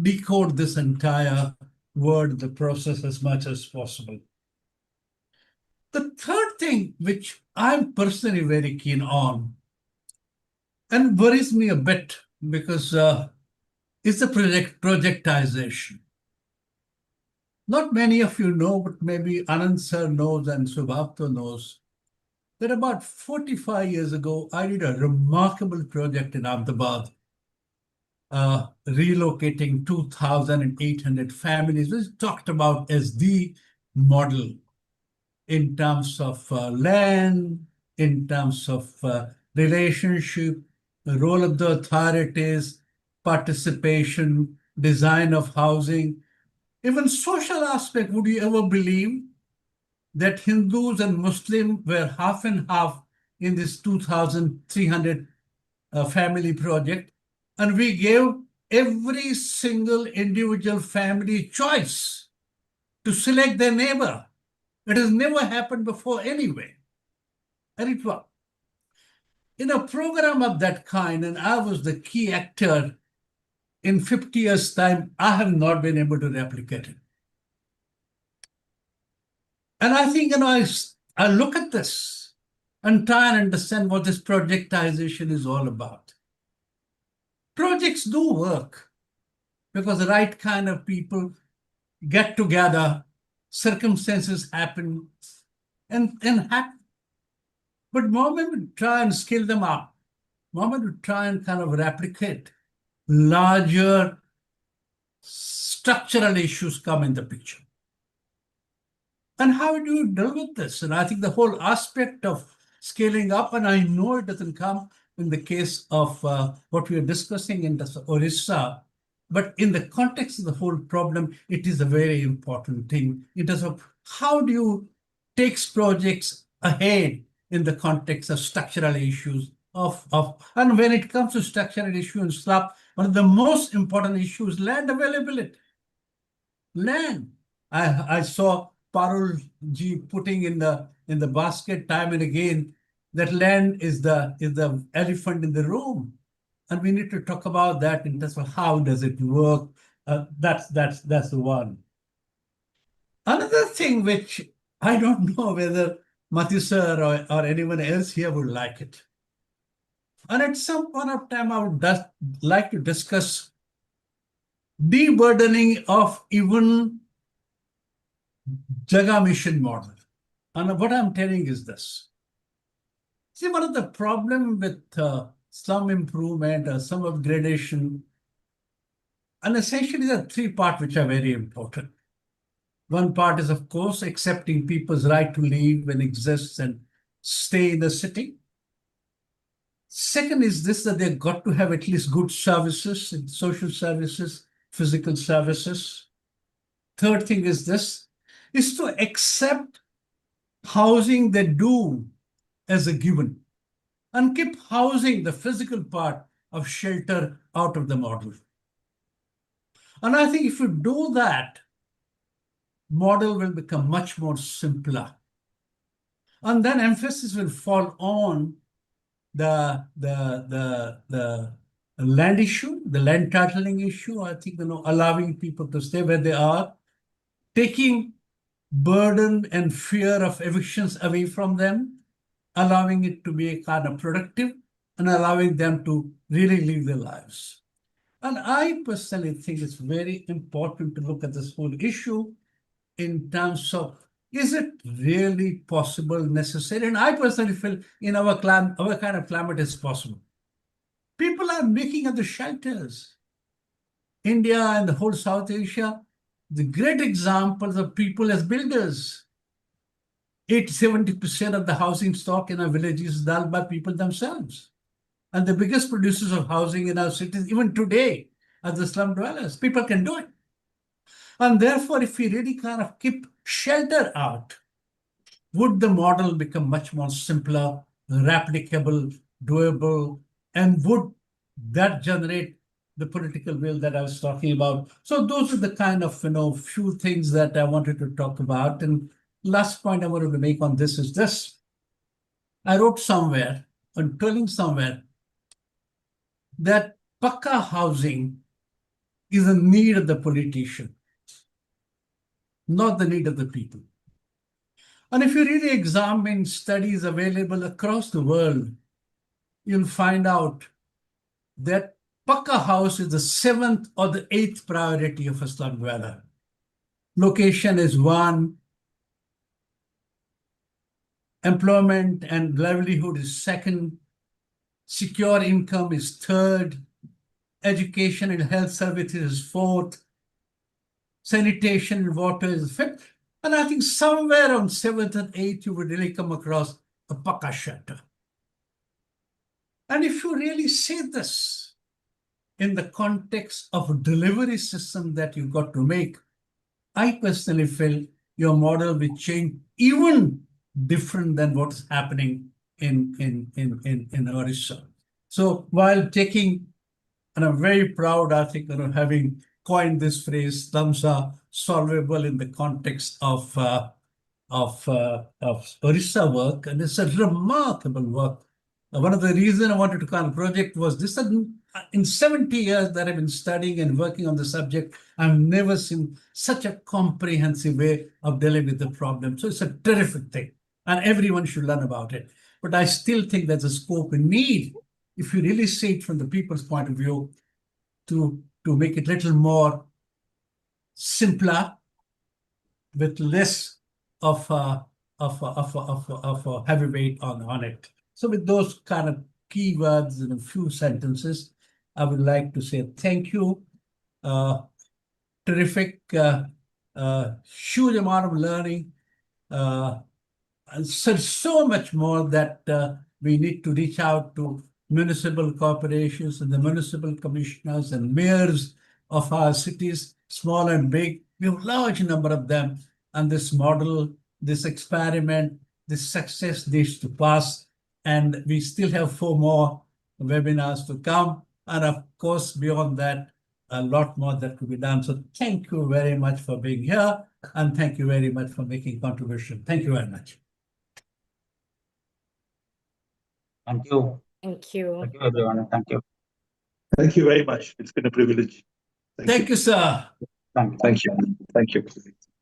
decode this entire word, the process as much as possible. The third thing, which I'm personally very keen on and worries me a bit because is the projectization. Not many of you know, but maybe Anand sir knows and Shubhagato knows that about 45 years ago, I did a remarkable project in Ahmedabad, relocating 2,800 families, which is talked about as the model in terms of land, in terms of relationship, the role of the authorities, participation, design of housing, even social aspect. Would you ever believe that Hindus and Muslims were half and half in this 2,300 family project? And we gave every single individual family choice to select their neighbor. It has never happened before anyway. And it was in a program of that kind, and I was the key actor. In 50 years' time, I have not been able to replicate it. And I think, I look at this and try and understand what this projectization is all about. Projects do work because the right kind of people get together, circumstances happen, and happen. But the moment we try and scale them up, the moment we try and kind of replicate, larger structural issues come in the picture. And how do you deal with this? And I think the whole aspect of scaling up, and I know it doesn't come in the case of what we are discussing in the Odisha, but in the context of the whole problem, it is a very important thing in terms of how do you take projects ahead in the context of structural issues and when it comes to structural issues and stuff, one of the most important issues is land availability. Land. I saw Parul ji putting in the basket time and again that land is the elephant in the room, and we need to talk about that in terms of how does it work. That's the one. Another thing which I don't know whether Mathi sir or anyone else here would like it, and at some point of time I would like to discuss de-burdening of even Jaga mission model. And what I'm telling is this. See, one of the problem with slum improvement or slum upgradation, and essentially there are three parts which are very important. One part is, of course, accepting people's right to live and exist and stay in the city. Second is this, that they've got to have at least good services, social services, physical services. Third thing is this, is to accept housing they do as a given and keep housing the physical part of shelter out of the model. And I think if you do that, model will become much more simpler. And then emphasis will fall on the land issue, the land titling issue. I think, allowing people to stay where they are, taking burden and fear of evictions away from them, allowing it to be a kind of productive and allowing them to really live their lives. And I personally think it's very important to look at this whole issue in terms of, is it really possible, necessary? And I personally feel in our kind of climate it's possible. People are making up the shelters. India and the whole South Asia, the great examples of people as builders. 70% of the housing stock in our villages is done by people themselves. And the biggest producers of housing in our cities, even today, are the slum dwellers. People can do it. And therefore, if we really kind of keep shelter out, would the model become much more simpler, replicable, doable, and would that generate the political will that I was talking about? So those are the kind of, few things that I wanted to talk about. And last point I wanted to make on this is this. I wrote somewhere, and telling somewhere, that Pakka housing is a need of the politician, not the need of the people. And if you really examine studies available across the world, you'll find out that Pakka house is the 7th or the 8th priority of a slum dweller. Location is 1, employment and livelihood is 2nd, secure income is 3rd, education and health services is 4th, sanitation and water is 5th, and I think somewhere on 7th and 8th you would really come across a Pakka shelter. And if you really say this in the context of a delivery system that you've got to make, I personally feel your model will change even different than what's happening in Odisha. So while taking, and I'm very proud, I think, having coined this phrase, slums are solvable in the context of Odisha work, and it's a remarkable work. One of the reasons I wanted to kind of project was this: in 70 years that I've been studying and working on the subject, I've never seen such a comprehensive way of dealing with the problem. So it's a terrific thing, and everyone should learn about it. But I still think there's a scope and need, if you really see it from the people's point of view, to make it a little more simpler, with less of a heavyweight on it. So with those kind of keywords in a few sentences, I would like to say thank you. Terrific, huge amount of learning. And so much more that we need to reach out to municipal corporations and the municipal commissioners and mayors of our cities, small and big. We have a large number of them. And this model, this experiment, this success needs to pass. And we still have 4 more webinars to come. And of course, beyond that, a lot more that could be done. So thank you very much for being here. And thank you very much for making contribution. Thank you very much. Thank you. Thank you. Thank you, everyone. Thank you. Thank you very much. It's been a privilege. Thank you, sir. Thank you. Thank you. Thank you.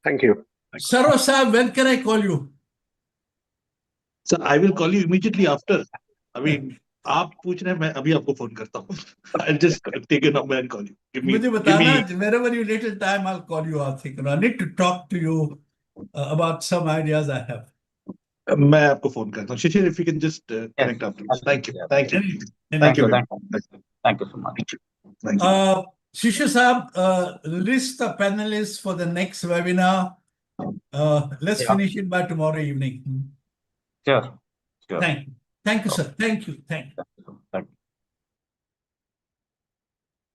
Thank you. Sourav sir, when can I call you? So I will call you immediately after. I mean, आप पूछ रहे हैं मैं अभी आपको phone करता हूँ. I'll just take a number and call you. मुझे बताना, whenever you little time, I'll call you. I think I need to talk to you about some ideas I have. मैं आपको फोन करता हूँ. Shishir, if you can just connect afterwards. Thank you. Thank you. Thank you. Thank you so much. Thank you. Shishir Saab, list the panelists for the next webinar. Let's finish it by tomorrow evening. Sure. Sure. Thank you. Thank you, sir. Thank you. Thank you. Thank you.